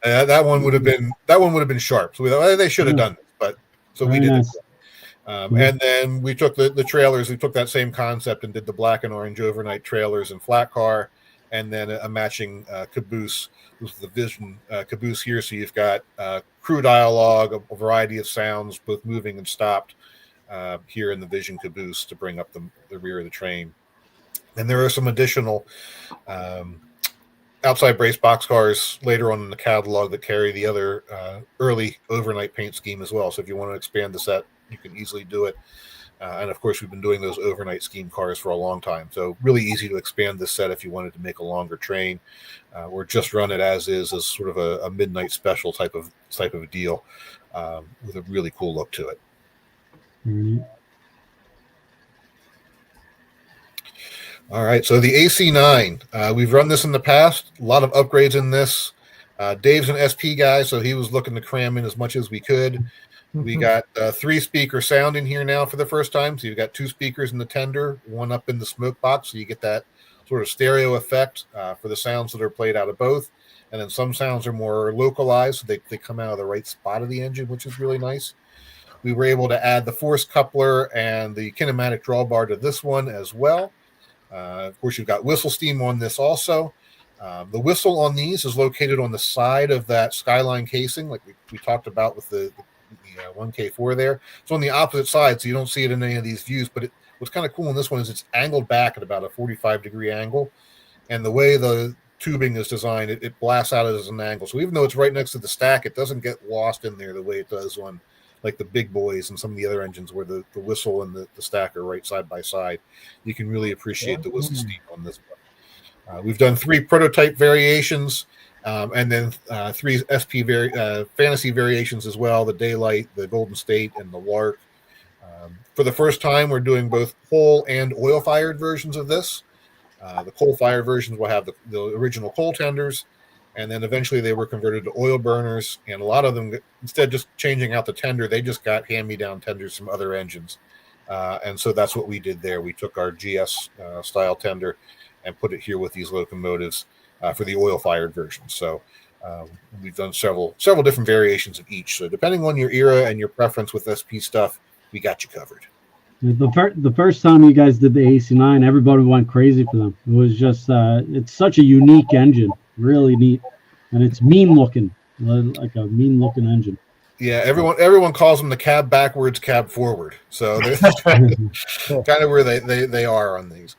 That one would have been sharp. So we thought they should have done this, but so we did it. And then we took the trailers. We took that same concept and did the black and orange overnight trailers and flat car, and then a matching caboose. This is the Vision caboose here. So you've got crew dialogue, a variety of sounds, both moving and stopped here in the Vision caboose to bring up the rear of the train. And there are some additional outside brace boxcars later on in the catalog that carry the other early overnight paint scheme as well. So if you want to expand the set, you can easily do it. And of course, we've been doing those overnight scheme cars for a long time. So really easy to expand this set if you wanted to make a longer train, or just run it as sort of a midnight special type of a deal with a really cool look to it. Mm-hmm. All right, so the AC9, we've run this in the past. A lot of upgrades in this. Dave's an SP guy, so he was looking to cram in as much as we could. We got 3-speaker sound in here now for the first time. So you've got 2 speakers in the tender, 1 up in the smoke box, so you get that sort of stereo effect for the sounds that are played out of both. And then some sounds are more localized, so they come out of the right spot of the engine, which is really nice. We were able to add the force coupler and the kinematic drawbar to this one as well. Of course, you've got whistle steam on this also. The whistle on these is located on the side of that Skyline casing, like we talked about with the 1K4 there. It's on the opposite side, so you don't see it in any of these views. But what's kind of cool in this one is it's angled back at about a 45-degree angle. And the way the tubing is designed, it blasts out as an angle. So even though it's right next to the stack, it doesn't get lost in there the way it does on like the big boys and some of the other engines where the whistle and the stack are right side by side. You can really appreciate the whistle steam on this one. We've done 3 prototype variations and then 3 SP fantasy variations as well, the Daylight, the Golden State, and the Lark. For the first time, we're doing both coal and oil-fired versions of this. The coal-fired versions will have the original coal tenders, and then eventually they were converted to oil burners, and a lot of them, instead of just changing out the tender, they just got hand-me-down tenders from other engines. And so that's what we did there. We took our GS style tender and put it here with these locomotives for the oil-fired version. So we've done several different variations of each. So depending on your era and your preference with SP stuff, we got you covered. The first time you guys did the AC9, everybody went crazy for them. It was just, it's such a unique engine, really neat, and it's mean looking, like a mean looking engine. Yeah, everyone calls them the cab backwards, cab forward. So that's kind of where they are on these.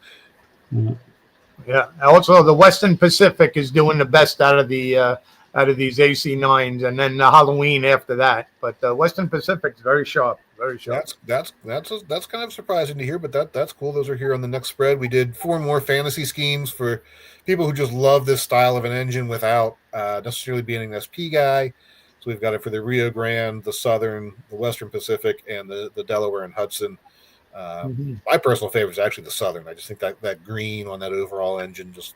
Yeah. Also, the Western Pacific is doing the best out of the out of these AC9s, and then Halloween after that. But Western Pacific is very sharp, very sharp. That's kind of surprising to hear, but that's cool. Those are here on the next spread. We did 4 more fantasy schemes for people who just love this style of an engine without necessarily being an SP guy. So we've got it for the Rio Grande, the Southern, the Western Pacific, and the Delaware and Hudson. My personal favorite is actually the Southern. I just think that green on that overall engine just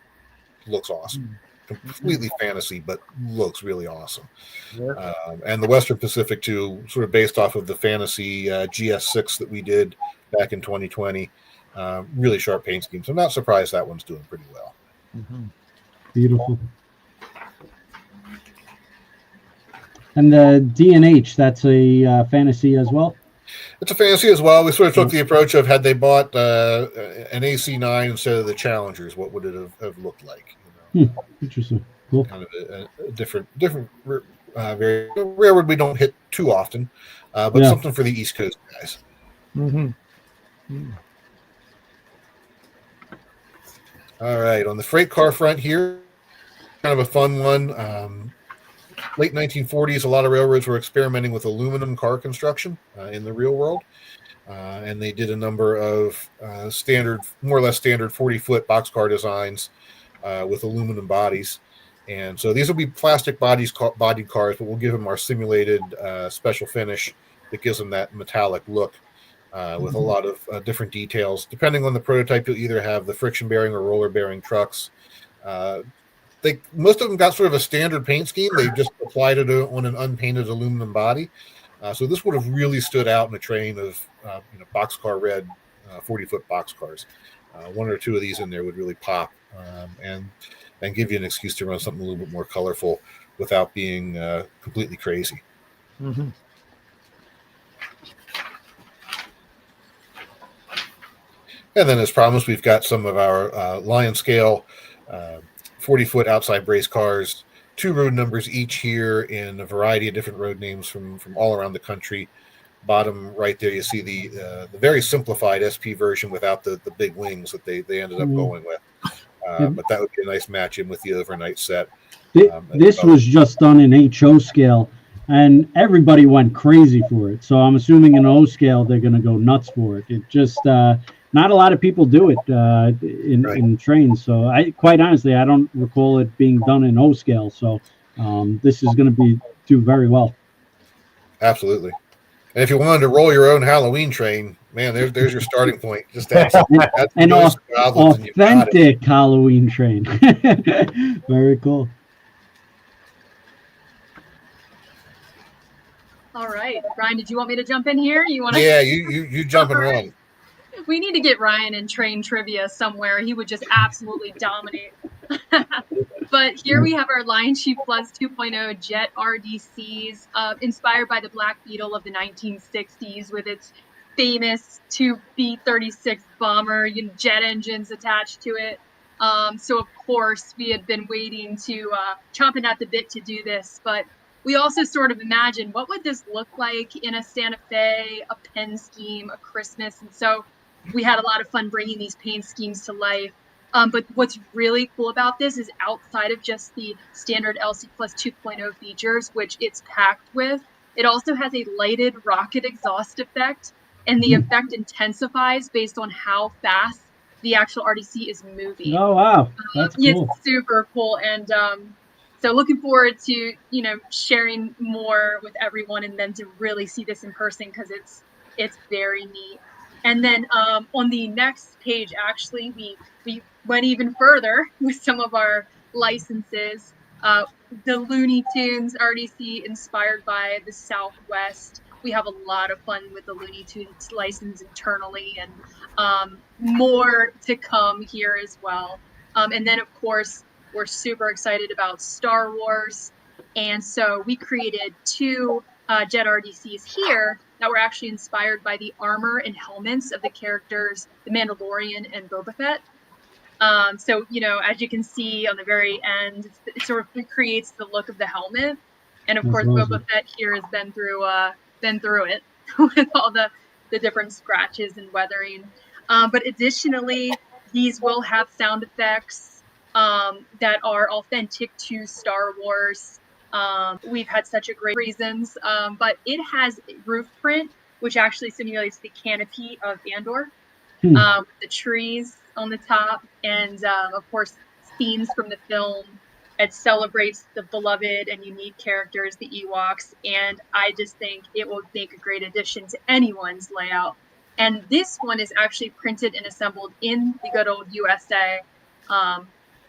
looks awesome. Completely fantasy, but looks really awesome. Yeah. And the Western Pacific too, sort of based off of the fantasy GS6 that we did back in 2020. Really sharp paint scheme. So I'm not surprised that one's doing pretty well. Beautiful. And the D&H, that's a fantasy as well? It's a fantasy as well. We sort of took the approach of, had they bought an AC9 instead of the Challengers, what would it have looked like? Interesting. Cool. Kind of a different very railroad we don't hit too often, but something for the East Coast guys. All right, on the freight car front here, kind of a fun one. Late 1940s, a lot of railroads were experimenting with aluminum car construction in the real world. And they did a number of more or less standard 40-foot boxcar designs with aluminum bodies. And so these will be plastic bodied cars, but we'll give them our simulated special finish that gives them that metallic look with a lot of different details. Depending on the prototype, you'll either have the friction bearing or roller bearing trucks. Most of them got sort of a standard paint scheme. They just applied it on an unpainted aluminum body. So this would have really stood out in a train of boxcar red 40-foot boxcars. 1 or 2 of these in there would really pop and give you an excuse to run something a little bit more colorful without being completely crazy. And then, as promised, we've got some of our Lion scale 40-foot outside brace cars, 2 road numbers each here in a variety of different road names from all around the country. Bottom right there, you see the very simplified SP version without the big wings that they ended up going with. But that would be a nice match in with the overnight set. This was just done in HO scale, and everybody went crazy for it. So I'm assuming in O scale, they're going to go nuts for it. It just... not a lot of people do it in trains. So quite honestly, I don't recall it being done in O scale. So this is going to do very well. Absolutely. And if you wanted to roll your own Halloween train, man, there's your starting point. Just add an authentic Halloween train. Very cool. All right, Ryan, did you want me to jump in here? You want to? Yeah, you jump and run. We need to get Ryan in train trivia somewhere. He would just absolutely dominate. But here we have our Lion Chief Plus 2.0 Jet RDCs, inspired by the Black Beetle of the 1960s with its famous 2B-36 bomber, jet engines attached to it. So, of course, we had been waiting to chomping at the bit to do this. But we also sort of imagined, what would this look like in a Santa Fe, a Penn scheme, a Christmas? And so we had a lot of fun bringing these paint schemes to life. But what's really cool about this is outside of just the standard LC Plus 2.0 features, which it's packed with, it also has a lighted rocket exhaust effect, and the effect intensifies based on how fast the actual RDC is moving. Oh, wow. That's cool. It's super cool. And so looking forward to, sharing more with everyone and then to really see this in person, because it's very neat. And then on the next page, actually, we went even further with some of our licenses. The Looney Tunes RDC inspired by the Southwest. We have a lot of fun with the Looney Tunes license internally, and more to come here as well. And then, of course, we're super excited about Star Wars. And so we created 2 Jet RDCs here that were actually inspired by the armor and helmets of the characters, the Mandalorian and Boba Fett. So, as you can see on the very end, it sort of recreates the look of the helmet. And of course, awesome. Boba Fett here has been through it with all the different scratches and weathering. But additionally, these will have sound effects that are authentic to Star Wars. We've had such a great reasons, but it has roof print, which actually simulates the canopy of Andor, with the trees on the top, and of course, scenes from the film. It celebrates the beloved and unique characters, the Ewoks, and I just think it will make a great addition to anyone's layout. And this one is actually printed and assembled in the good old USA.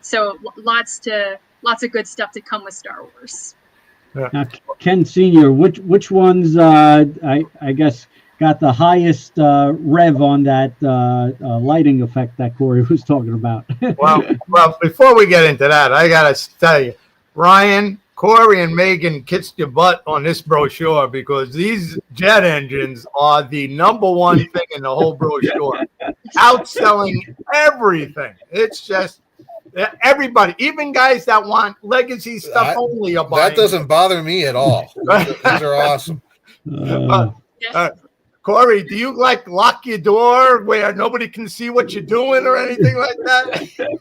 So lots of good stuff to come with Star Wars. Now, Ken Senior, which ones I guess got the highest rev on that lighting effect that Cori was talking about? well, before we get into that, I gotta tell you, Ryan, Cori, and Meghan kissed your butt on this brochure, because these jet engines are the number one thing in the whole brochure, outselling everything. It's just everybody, even guys that want legacy stuff only, are buying. That doesn't bother me at all. These are awesome. Cori, do you lock your door where nobody can see what you're doing or anything like that? So,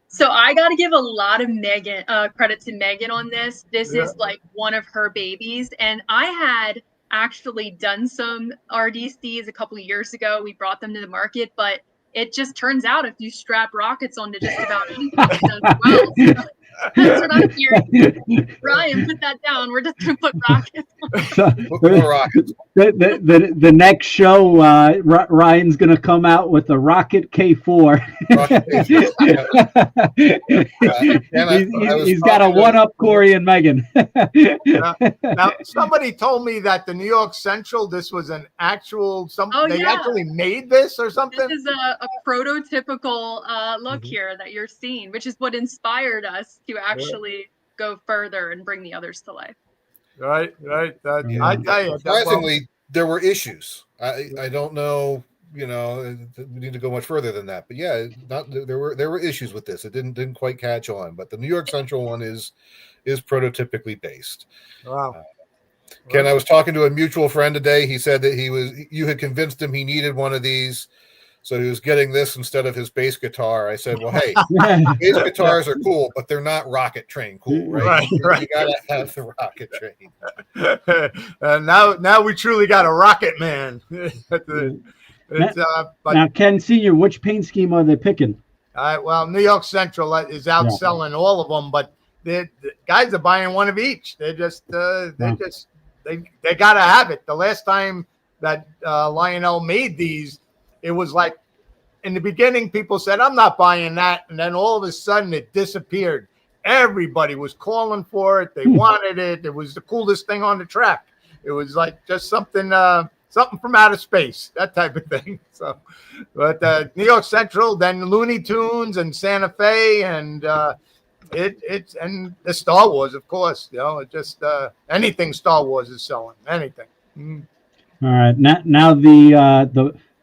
So I got to give a lot of Meghan credit to Meghan on this. This is like one of her babies. And I had actually done some RDCs a couple of years ago. We brought them to the market, but it just turns out if you strap rockets onto just about anything, it does well. So that's what I'm hearing. Ryan, put that down. We're just going to put rockets on. More rockets. The next show, Ryan's going to come out with a Rocket K4. He's got a one-up Cori and Meghan. Now, somebody told me that the New York Central, this was an actual, they actually made this or something? This is a prototypical look here that you're seeing, which is what inspired us to actually go further and bring the others to life. Right. I tell you, surprisingly, there were issues. I don't know. We need to go much further than that. But yeah, there were issues with this. It didn't quite catch on. But the New York Central one is prototypically based. Wow. Ken, I was talking to a mutual friend today. He said that you had convinced him he needed one of these, so he was getting this instead of his bass guitar. I said, well, hey, bass guitars are cool, but they're not rocket train cool, right? You gotta have the rocket train. Now we truly got a rocket man. Now, Ken Senior, which paint scheme are they picking? Well, New York Central is outselling all of them, but the guys are buying one of each. They just they gotta have it. The last time that Lionel made these, it was like, in the beginning, people said, I'm not buying that. And then all of a sudden it disappeared. Everybody was calling for it. They wanted it. It was the coolest thing on the track. It was like just something from outer space, that type of thing. So, but New York Central, then Looney Tunes and Santa Fe, and it's and the Star Wars, of course. It just anything Star Wars is selling. Anything. All right. Now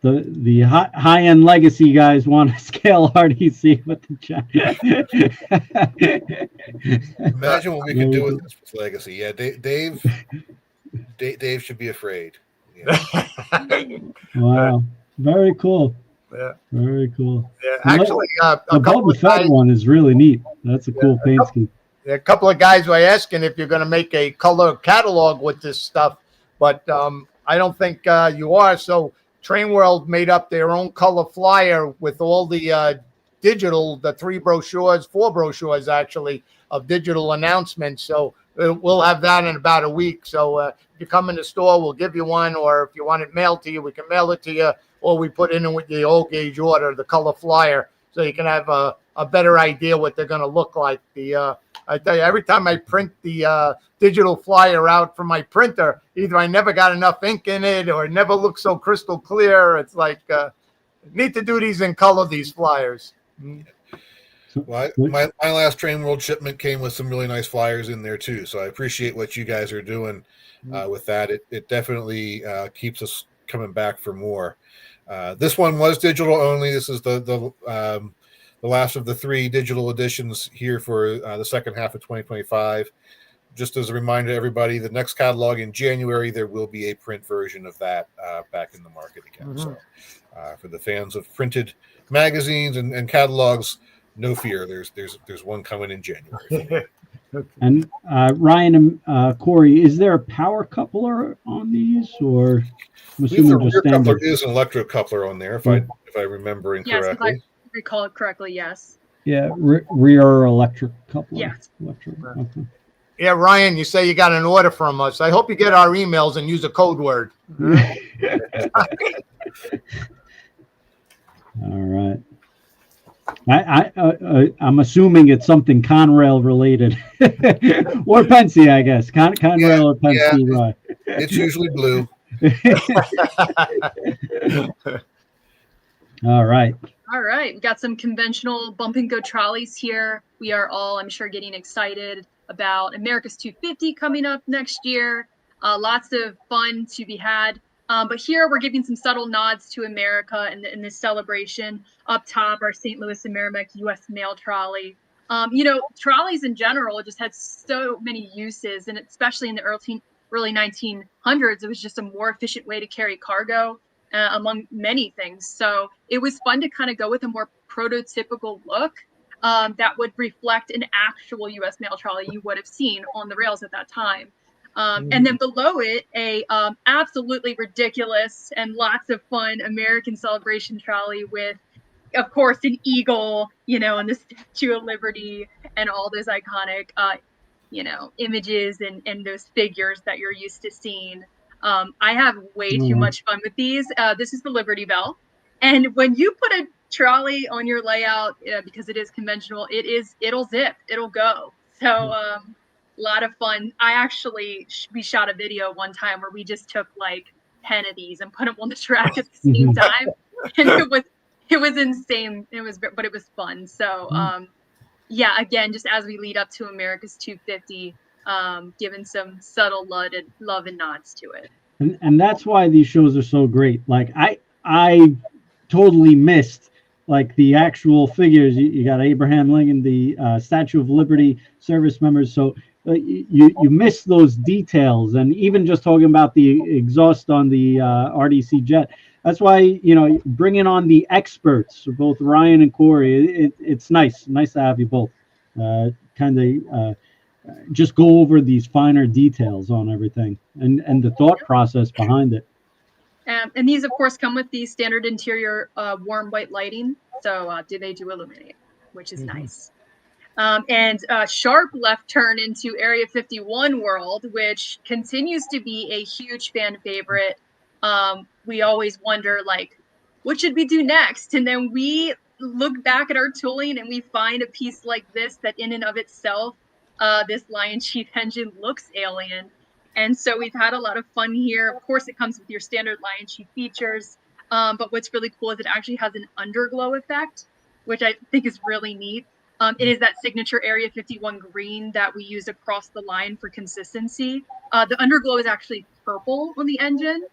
the high-end legacy guys want to scale RDC with the chat. Imagine what we could do with this legacy. Yeah, Dave should be afraid. Wow, very cool. Yeah, very cool. Yeah, actually, the Boba Fett one is really neat. That's a cool paint scheme. A couple of guys were asking if you're going to make a color catalog with this stuff, but I don't think you are. So Train World made up their own color flyer with all the digital, the 4 brochures actually of digital announcements. So we'll have that in about a week. So if you come in the store, we'll give you one, or if you want it mailed to you, we can mail it to you, or we put in with the old gauge order, the color flyer, so you can have a better idea what they're going to look like. I tell you, every time I print the digital flyer out from my printer, either I never got enough ink in it or it never looks so crystal clear. It's like, need to do these in color, these flyers. Well, my last Train World shipment came with some really nice flyers in there too. So I appreciate what you guys are doing with that. It definitely keeps us coming back for more. This one was digital only. This is the last of the 3 digital editions here for the second half of 2025. Just as a reminder to everybody, the next catalog in January, there will be a print version of that back in the market again. So for the fans of printed magazines and catalogs, no fear. There's one coming in January. And Ryan and Cori, is there a power coupler on these, or I'm assuming just rear coupler standard? is an electric coupler on there, if I remember incorrectly. Yes, if I recall it correctly, yes. Yeah, rear electric coupler. Yes. Electric. Okay. Yeah, Ryan, you say you got an order from us. I hope you get our emails and use a code word. All right. I'm assuming it's something Conrail related, or Pensy, I guess. Conrail or Pensy. Yeah, it's usually blue. All right. All right, we got some conventional bump and go trolleys here. We are all, I'm sure, getting excited about America's 250 coming up next year. Lots of fun to be had. But here we're giving some subtle nods to America in this celebration. Up top, our St. Louis and Merrimack U.S. mail trolley. Trolleys in general just had so many uses, and especially in the early 1900s, it was just a more efficient way to carry cargo, among many things. So it was fun to kind of go with a more prototypical look that would reflect an actual U.S. mail trolley you would have seen on the rails at that time. And then below it, a absolutely ridiculous and lots of fun American celebration trolley with, of course, an eagle, and the Statue of Liberty and all those iconic, images and those figures that you're used to seeing. I have way too much fun with these. This is the Liberty Bell. And when you put a trolley on your layout, because it is conventional, it'll zip, it'll go. So a lot of fun. We shot a video one time where we just took like 10 of these and put them on the track at the same time. And it was insane. But it was fun. So again, just as we lead up to America's 250, giving some subtle love and nods to it. And that's why these shows are so great. Like I totally missed like the actual figures. You got Abraham Lincoln, the Statue of Liberty service members. So you miss those details. And even just talking about the exhaust on the RDC jet. That's why, bringing on the experts, both Ryan and Cori, it's nice to have you both just go over these finer details on everything and the thought process behind it. And these, of course, come with the standard interior warm white lighting. So they do illuminate, which is nice. And sharp left turn into Area 51 world, which continues to be a huge fan favorite. We always wonder, like, what should we do next? And then we look back at our tooling and we find a piece like this that in and of itself, this Lion Chief engine looks alien. And so we've had a lot of fun here. Of course, it comes with your standard Lion Chief features. But what's really cool is it actually has an underglow effect, which I think is really neat. It is that signature Area 51 green that we use across the line for consistency. The underglow is actually purple on the engine.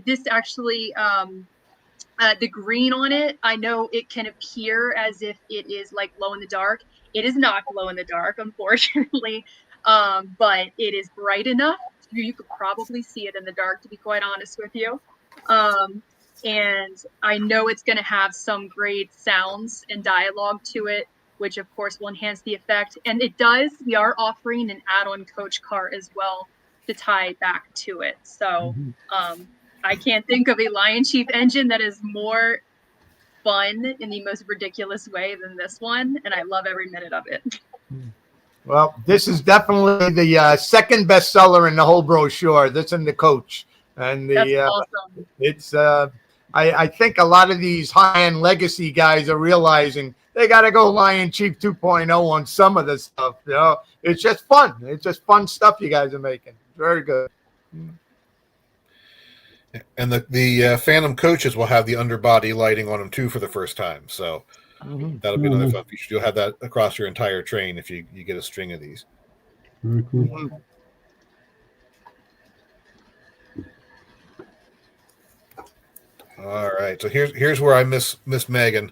This actually, the green on it, I know it can appear as if it is like glow in the dark. It is not glow in the dark, unfortunately, but it is bright enough. You could probably see it in the dark, to be quite honest with you. And I know it's going to have some great sounds and dialogue to it, which of course will enhance the effect. And it does. We are offering an add-on coach car as well to tie back to it. So I can't think of a Lion Chief engine that is more fun in the most ridiculous way than this one. And I love every minute of it. Well, this is definitely the second bestseller in the whole brochure. This and the coach. And That's awesome. It's I think a lot of these high-end legacy guys are realizing they got to go Lion Chief 2.0 on some of this stuff. It's just fun. It's just fun stuff you guys are making. Very good. And the Phantom coaches will have the underbody lighting on them too for the first time. So that'll be another fun feature. You'll have that across your entire train if you get a string of these. Very cool. All right, so here's where I miss Meghan,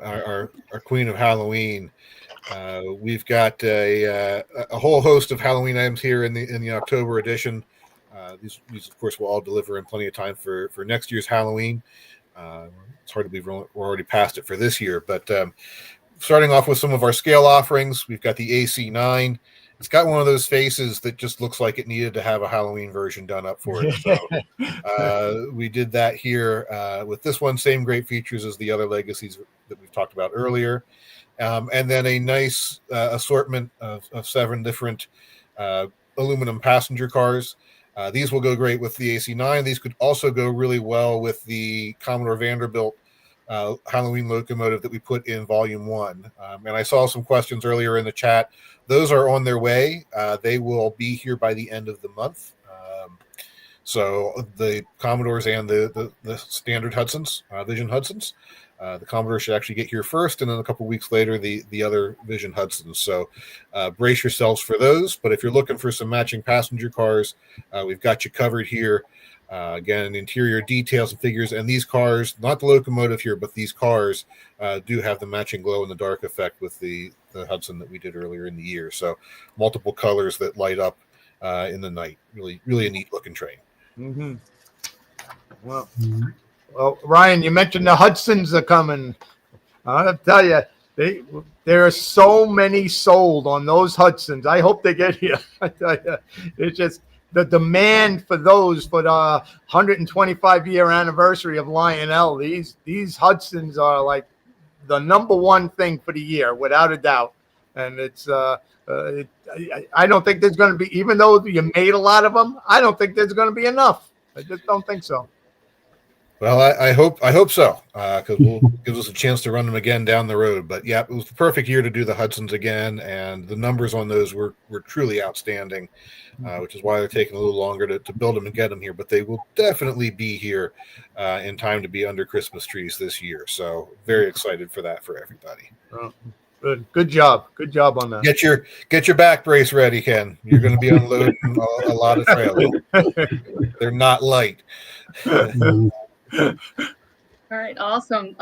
our queen of Halloween. We've got a whole host of Halloween items here in the October edition. These of course will all deliver in plenty of time for next year's Halloween. It's hard to believe we're already past it for this year, but starting off with some of our scale offerings, we've got the AC9. It's got one of those faces that just looks like it needed to have a Halloween version done up for it. So we did that here with this one. Same great features as the other legacies that we've talked about earlier. And then a nice assortment of 7 different aluminum passenger cars. These will go great with the AC9. These could also go really well with the Commodore Vanderbilt Halloween locomotive that we put in Volume 1. And I saw some questions earlier in the chat. Those are on their way. They will be here by the end of the month. So the Commodores and the standard Hudsons, Vision Hudsons, the Commodore should actually get here first, and then a couple weeks later, the other Vision Hudsons. So brace yourselves for those. But if you're looking for some matching passenger cars, we've got you covered here. Again, interior details and figures, and these cars, not the locomotive here, but these cars do have the matching glow in the dark effect with the Hudson that we did earlier in the year. So multiple colors that light up in the night. Really, really a neat looking train. Mm-hmm. Well, Ryan, you mentioned the Hudsons are coming. I'll tell you, there are so many sold on those Hudsons. I hope they get here. I tell you, it's just the demand for those for the 125-year anniversary of Lionel. These Hudsons are like the number one thing for the year, without a doubt. And it's I don't think there's going to be, even though you made a lot of them, I don't think there's going to be enough. I just don't think so. Well, I hope so, because we'll gives us a chance to run them again down the road. But yeah, it was the perfect year to do the Hudsons again, and the numbers on those were truly outstanding, which is why they're taking a little longer to build them and get them here. But they will definitely be here in time to be under Christmas trees this year. So very excited for that for everybody. Oh, good job on that. Get your back brace ready, Ken. You're going to be unloading a lot of trailers. They're not light. All right, awesome.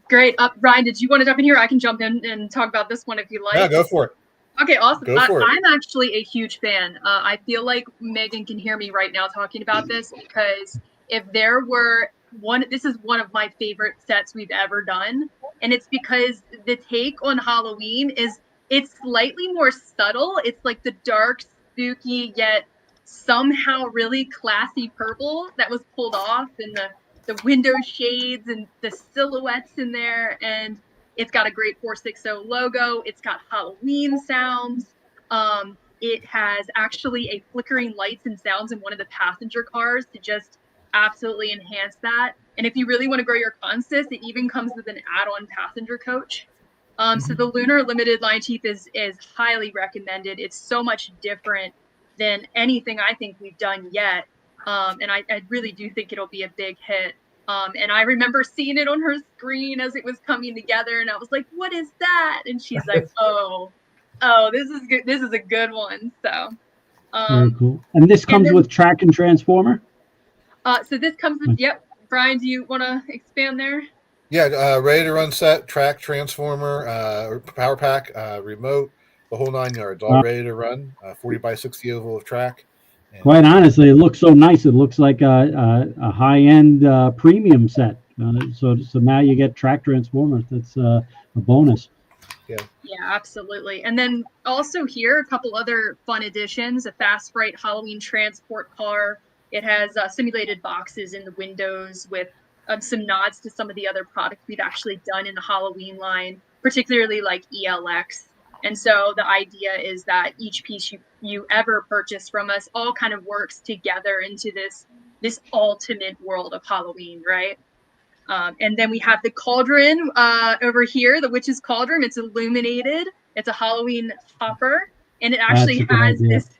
Great. Ryan, did you want to jump in here? I can jump in and talk about this one if you like. Yeah, go for it. Okay, awesome. Go for it. I'm actually a huge fan. I feel like Meghan can hear me right now talking about this, because if there were this is one of my favorite sets we've ever done. And it's because the take on Halloween it's slightly more subtle. It's like the dark, spooky, yet somehow really classy purple that was pulled off, and the window shades and the silhouettes in there. And it's got a great 460 logo. It's got Halloween sounds. It has actually a flickering lights and sounds in one of the passenger cars to just absolutely enhance that. And if you really want to grow your consist, it even comes with an add-on passenger coach. So the Lunar Limited line teeth is highly recommended. It's so much different than anything I think we've done yet. And I really do think it'll be a big hit. And I remember seeing it on her screen as it was coming together, and I was like, what is that? And she's like, oh, this is good. This is a good one. So very cool. And this comes with track and transformer? So this comes with, yep. Brian, do you want to expand there? Yeah, ready to run set, track, transformer, power pack, remote, the whole 9 yards, all ready to run. 40 by 60 oval of track. And quite honestly, it looks so nice. It looks like a high-end premium set. So now you get track transformers. That's a bonus. Yeah, absolutely. And then also here, a couple other fun additions: a Fast Fright Halloween transport car. It has simulated boxes in the windows with some nods to some of the other products we've actually done in the Halloween line, particularly like ELX. And so the idea is that each piece you ever purchase from us all kind of works together into this ultimate world of Halloween, right? And then we have the cauldron over here, the Witch's Cauldron. It's illuminated. It's a Halloween hopper, and it actually has this.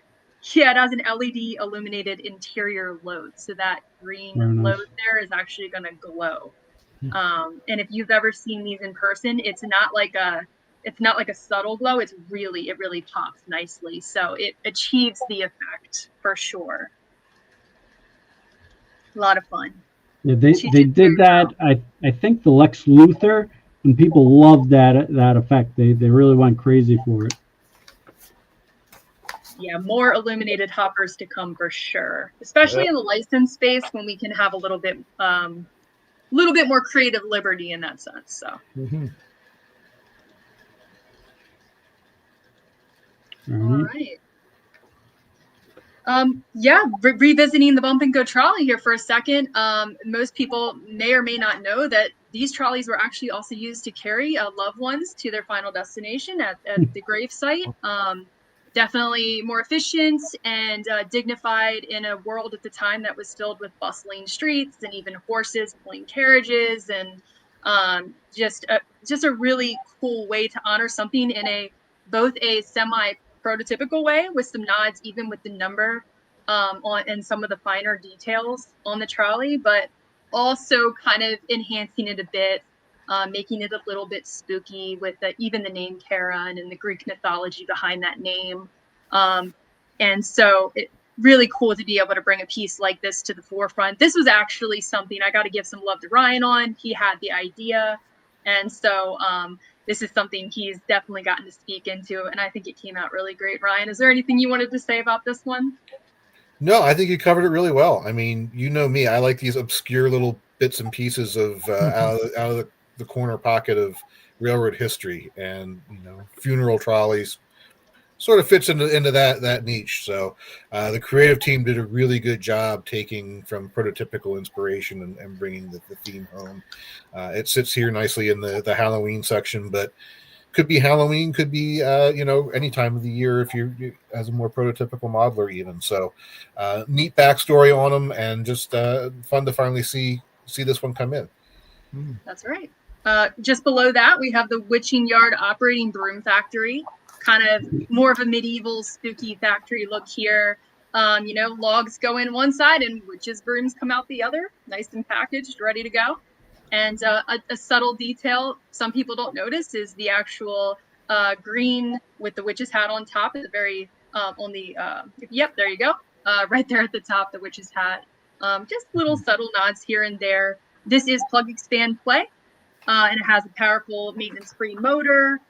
Yeah, it has an LED illuminated interior load, so that green load there is actually going to glow. And if you've ever seen these in person, it's not like a subtle glow. It really pops nicely. So it achieves the effect for sure. A lot of fun. Yeah, they did that. I think the Lex Luthor, and people loved that effect. They really went crazy for it. Yeah, more illuminated hoppers to come for sure, especially in the license space when we can have a little bit little bit more creative liberty in that sense. So. Mm-hmm. All right. Yeah, revisiting the bump and go trolley here for a second. Most people may or may not know that these trolleys were actually also used to carry loved ones to their final destination at the grave site. Definitely more efficient and dignified in a world at the time that was filled with bustling streets and even horses pulling carriages, and just a really cool way to honor something in both a semi prototypical way with some nods even with the number on and some of the finer details on the trolley, but also kind of enhancing it a bit, making it a little bit spooky with even the name Charon and the Greek mythology behind that name. And so it really cool to be able to bring a piece like this to the forefront. This was actually something I got to give some love to Ryan on. He had the idea. And so this is something he's definitely gotten to speak into, and I think it came out really great. Ryan, is there anything you wanted to say about this one? No, I think you covered it really well. I mean, you know me, I like these obscure little bits and pieces of out of the corner pocket of railroad history, and funeral trolleys sort of fits into that niche. So the creative team did a really good job taking from prototypical inspiration and bringing the theme home. It sits here nicely in the Halloween section, but could be Halloween, could be any time of the year if you as a more prototypical modeler even. So neat backstory on them, and just fun to finally see this one come in. That's right. Just below that, we have the Witching Yard Operating Broom Factory. Kind of more of a medieval spooky factory look here. Logs go in one side and witches' brooms come out the other, nice and packaged, ready to go. And a subtle detail some people don't notice is the actual green with the witch's hat on top at the very yep, there you go, right there at the top, the witch's hat. Just little subtle nods here and there. This is plug, expand, play, and it has a powerful maintenance-free motor.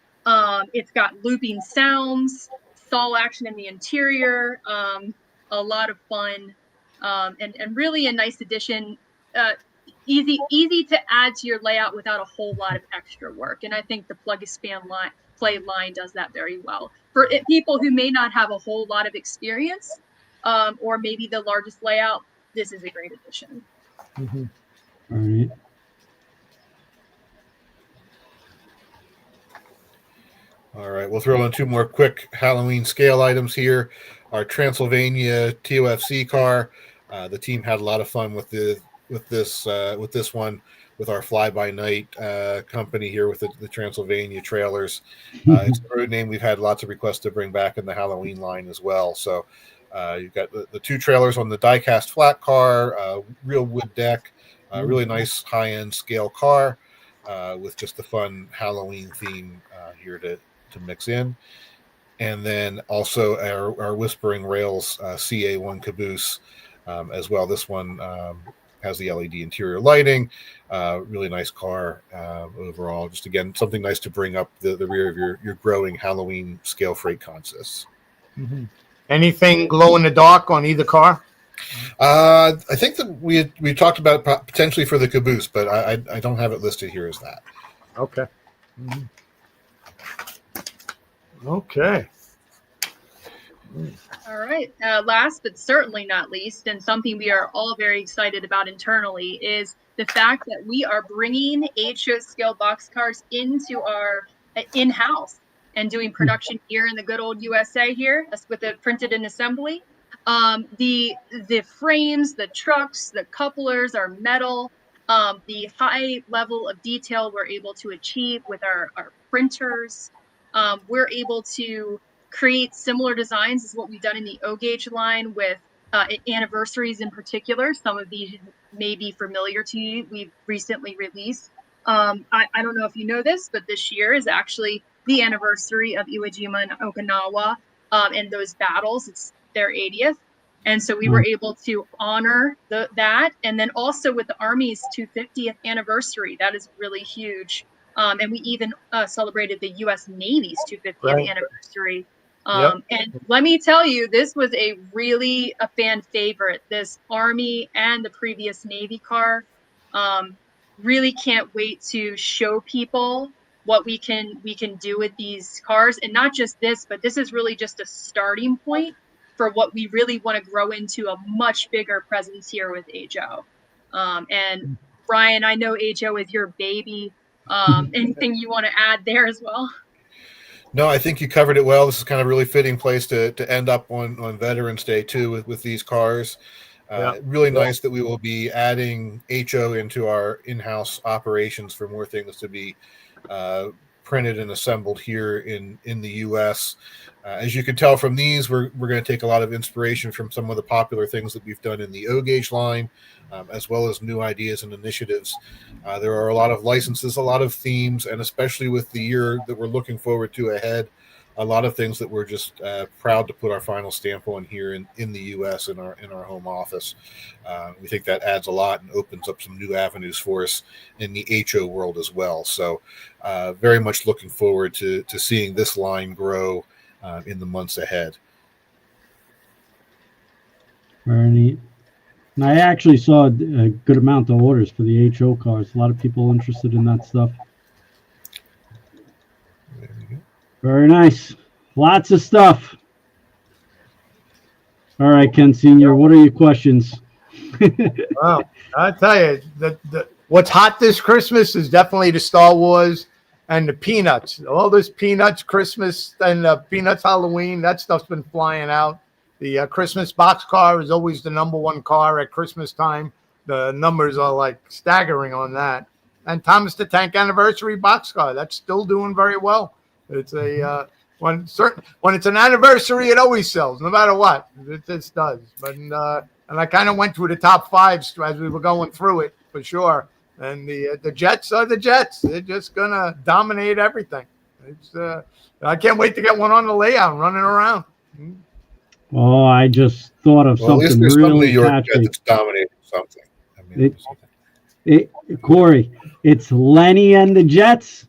It's got looping sounds, stall action in the interior, a lot of fun, and really a nice addition. Easy to add to your layout without a whole lot of extra work. And I think the plug, expand, play line does that very well. For people who may not have a whole lot of experience, or maybe the largest layout, this is a great addition. Mm-hmm. All right. All right, we'll throw in two more quick Halloween scale items here. Our Transylvania TOFC car. The team had a lot of fun with this one, with our fly-by-night company here with the Transylvania trailers. It's a road name we've had lots of requests to bring back in the Halloween line as well. So you've got the two trailers on the diecast flat car, real wood deck, really nice high-end scale car with just the fun Halloween theme here to mix in. And then also our Whispering Rails CA1 caboose as well. This one has the LED interior lighting, really nice car overall. Just again, something nice to bring up the rear of your growing Halloween scale freight consists. Mm-hmm. Anything glow in the dark on either car? I think that we talked about it potentially for the caboose, but I don't have it listed here as that. Okay. Mm-hmm. Okay. All right. Last but certainly not least, and something we are all very excited about internally, is the fact that we are bringing age-show scale boxcars into our in-house and doing production here in the good old USA here with it printed in assembly. The frames, the trucks, the couplers are metal. The high level of detail we're able to achieve with our printers. We're able to create similar designs as what we've done in the O-Gauge line with anniversaries in particular. Some of these may be familiar to you. We've recently released. I don't know if you know this, but this year is actually the anniversary of Iwo Jima and Okinawa and those battles. It's their 80th. And so we were able to honor that. And then also with the Army's 250th anniversary, that is really huge. And we even celebrated the U.S. Navy's 250th anniversary. And let me tell you, this was a fan favorite, this Army and the previous Navy car. really can't wait to show people what we can do with these cars. And not just this, but this is really just a starting point for what we really want to grow into a much bigger presence here with HO. And Ryan, I know HO is your baby. Anything you want to add there as well? No, I think you covered it well. This is kind of a really fitting place to end up on Veterans Day too with these cars. Really nice that we will be adding HO into our in-house operations for more things to be printed and assembled here in the U.S. As you can tell from these, we're going to take a lot of inspiration from some of the popular things that we've done in the O-Gauge line, as well as new ideas and initiatives. There are a lot of licenses, a lot of themes, and especially with the year that we're looking forward to ahead, a lot of things that we're just proud to put our final stamp on here in the U.S. in our home office. We think that adds a lot and opens up some new avenues for us in the HO world as well. So very much looking forward to seeing this line grow in the months ahead. Very neat. And I actually saw a good amount of orders for the HO cars. A lot of people interested in that stuff. There we go. Very nice. Lots of stuff. All right, Ken Sr., what are your questions? Well, I tell you, what's hot this Christmas is definitely the Star Wars and the Peanuts. All this Peanuts Christmas and Peanuts Halloween, that stuff's been flying out. The Christmas box car is always the #1 car at Christmas time. The numbers are like staggering on that. And Thomas the Tank Anniversary box car, that's still doing very well. It's a when it's an anniversary, it always sells, no matter what. It just does. But and I kind of went through the top 5 as we were going through it for sure. And the Jets are the Jets. They're just gonna dominate everything. It's I can't wait to get one on the layout and running around. Oh, I just thought of something really catchy. That's dominating something. I mean, Cori, it's Lenny and the Jets.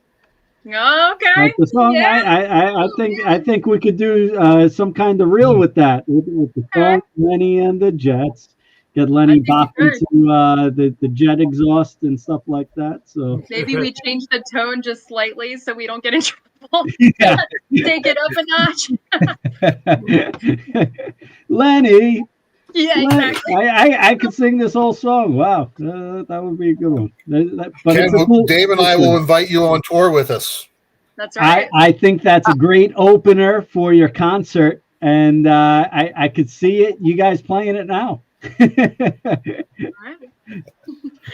Okay. Like the song. Yeah. I think we could do some kind of reel with that. With the song Lenny and the Jets. Get Lenny bopped into the jet exhaust and stuff like that. So maybe we change the tone just slightly so we don't get in trouble. Yeah. Take it up a notch. Lenny. Yeah, exactly. I could sing this whole song. Wow, that would be a good one. But Ken, Dave and I will invite you on tour with us. That's right. I think that's a great opener for your concert, and I could see it. You guys playing it now.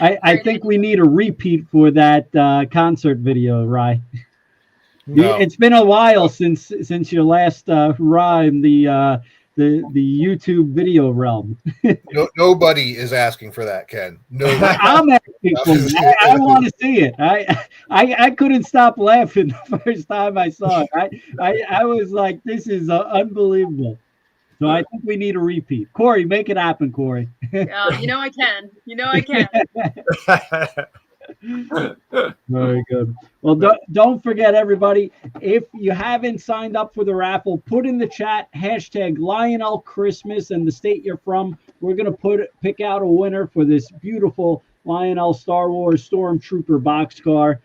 I think we need a repeat for that concert video, Rye. No. It's been a while since your last rhyme, the YouTube video realm. Nobody is asking for that, Ken. Nobody. I'm asking for that. I want to see it. I couldn't stop laughing the first time I saw it. I was like, this is unbelievable. So I think we need a repeat. Cori, make it happen, Cori. You know I can. You know I can. Very good. Well, don't forget, everybody, if you haven't signed up for the raffle, put in the chat hashtag Lionel Christmas and the state you're from. We're going to pick out a winner for this beautiful Lionel Star Wars Stormtrooper boxcar.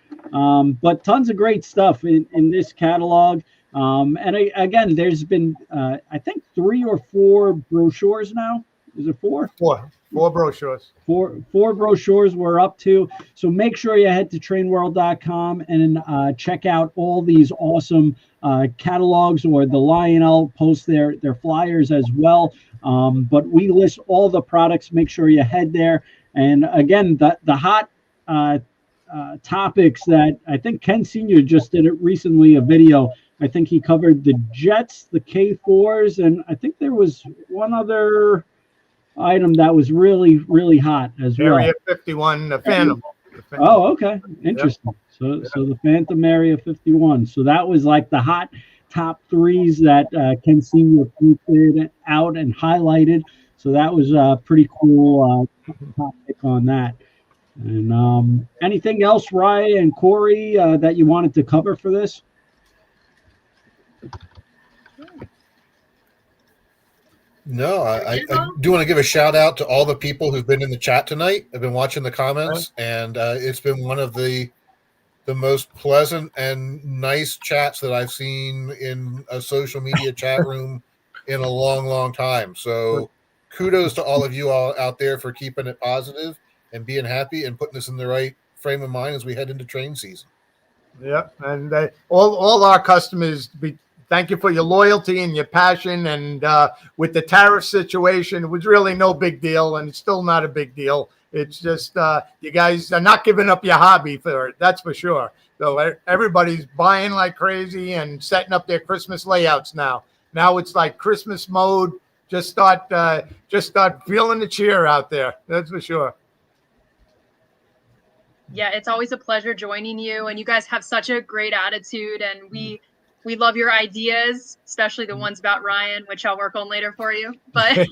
But tons of great stuff in this catalog. And again, there's been, I think, 3 or 4 brochures now. Is it 4? 4 brochures. Four brochures we're up to. So make sure you head to trainworld.com and check out all these awesome catalogs, or the Lionel post their flyers as well. But we list all the products. Make sure you head there. And again, the hot topics that I think Ken Sr. just did it recently, a video. I think he covered the Jets, the K4s, and I think there was one other item that was really, really hot as well. Area 51, the Phantom. Oh, okay. Interesting. Yep. So the Phantom Area 51. So that was like the hot top 3s that Ken Sr. pointed out and highlighted. So that was a pretty cool topic on that. And anything else, Ryan and Cori, that you wanted to cover for this? No, I do want to give a shout out to all the people who've been in the chat tonight. I've been watching the comments, and it's been one of the most pleasant and nice chats that I've seen in a social media chat room in a long, long time. So kudos to all of you all out there for keeping it positive and being happy and putting us in the right frame of mind as we head into train season. Yeah, and all our customers, thank you for your loyalty and your passion. And with the tariff situation, it was really no big deal, and it's still not a big deal. It's just you guys are not giving up your hobby for it, that's for sure. So everybody's buying like crazy and setting up their Christmas layouts now. Now it's like Christmas mode. Just start feeling the cheer out there. That's for sure. Yeah, it's always a pleasure joining you, and you guys have such a great attitude, and we love your ideas, especially the ones about Ryan, which I'll work on later for you. But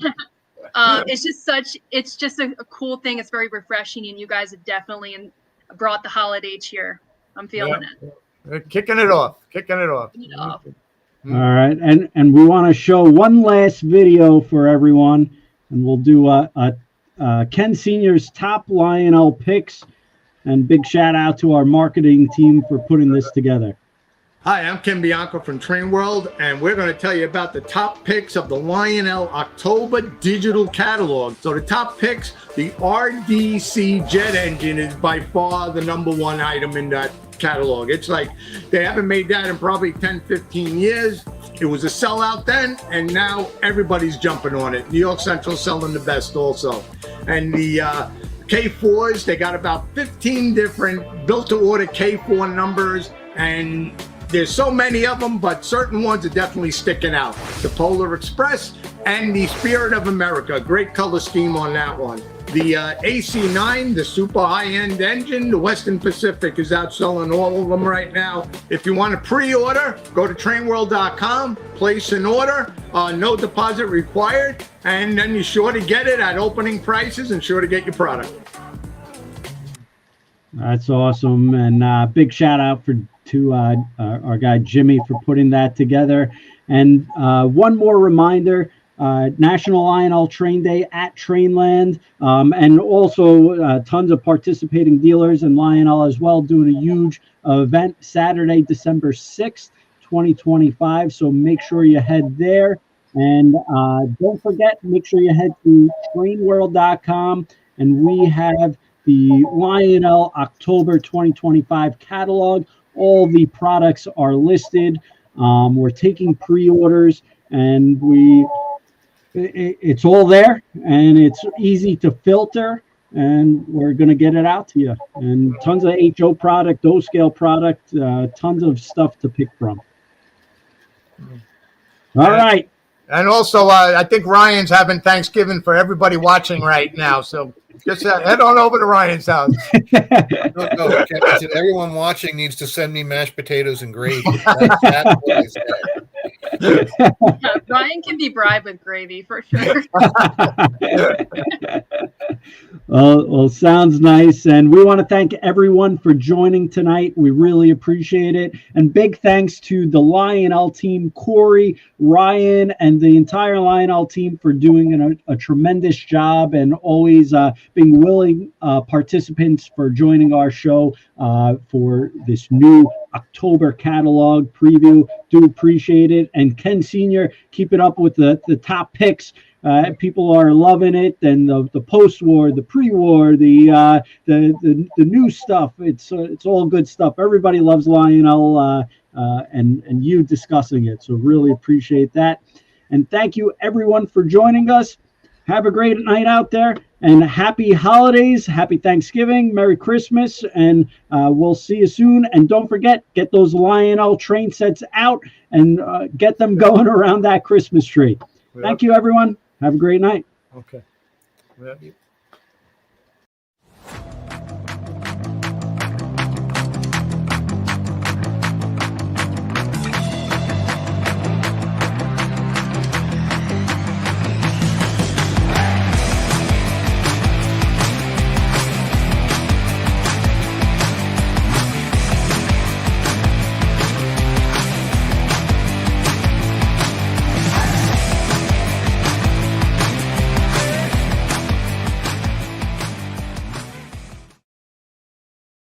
it's just a cool thing. It's very refreshing, and you guys have definitely brought the holiday cheer. I'm feeling it. We're kicking it off. All right, and we want to show one last video for everyone, and we'll do Ken Senior's top Lionel picks. And big shout out to our marketing team for putting this together. Hi, I'm Ken Bianco from Train World, and we're going to tell you about the top picks of the Lionel October digital catalog. So the top picks, the RDC jet engine is by far the #1 item in that catalog. It's like they haven't made that in probably 10, 15 years. It was a sellout then, and now everybody's jumping on it. New York Central selling the best also. And the K4s, they got about 15 different built-to-order K4 numbers, and there's so many of them, but certain ones are definitely sticking out. The Polar Express and the Spirit of America. Great color scheme on that one. The AC9, the super high-end engine, the Western Pacific is outselling all of them right now. If you want to pre-order, go to trainworld.com, place an order, no deposit required, and then you're sure to get it at opening prices and sure to get your product. That's awesome, and big shout out to our guy Jimmy for putting that together. And one more reminder, National Lionel Train Day at Trainland, and also tons of participating dealers and Lionel as well doing a huge event Saturday, December 6th, 2025. So make sure you head there. And don't forget, make sure you head to trainworld.com, and we have the Lionel October 2025 catalog. All the products are listed. We're taking pre-orders, and it's all there, and it's easy to filter, and we're going to get it out to you. And tons of HO product, O-scale product, tons of stuff to pick from. All right. And also, I think Ryan's having Thanksgiving for everybody watching right now. So just head on over to Ryan's house. No, I said everyone watching needs to send me mashed potatoes and gravy. That's what I said. Yeah, Ryan can be bribed with gravy for sure. Well, sounds nice. And we want to thank everyone for joining tonight. We really appreciate it. And big thanks to the Lionel team, Cori, Ryan, and the entire Lionel team for doing a tremendous job and always being willing participants for joining our show for this new October catalog preview. Do appreciate it. And Ken Senior, keep it up with the top picks. People are loving it, and the post-war, the pre-war, the new stuff. It's all good stuff. Everybody loves Lionel, and you discussing it. So really appreciate that, and thank you everyone for joining us. Have a great night out there, and happy holidays, happy Thanksgiving, Merry Christmas, and we'll see you soon. And don't forget, get those Lionel train sets out and get them going around that Christmas tree. Thank you, everyone. Have a great night. Okay. Yeah.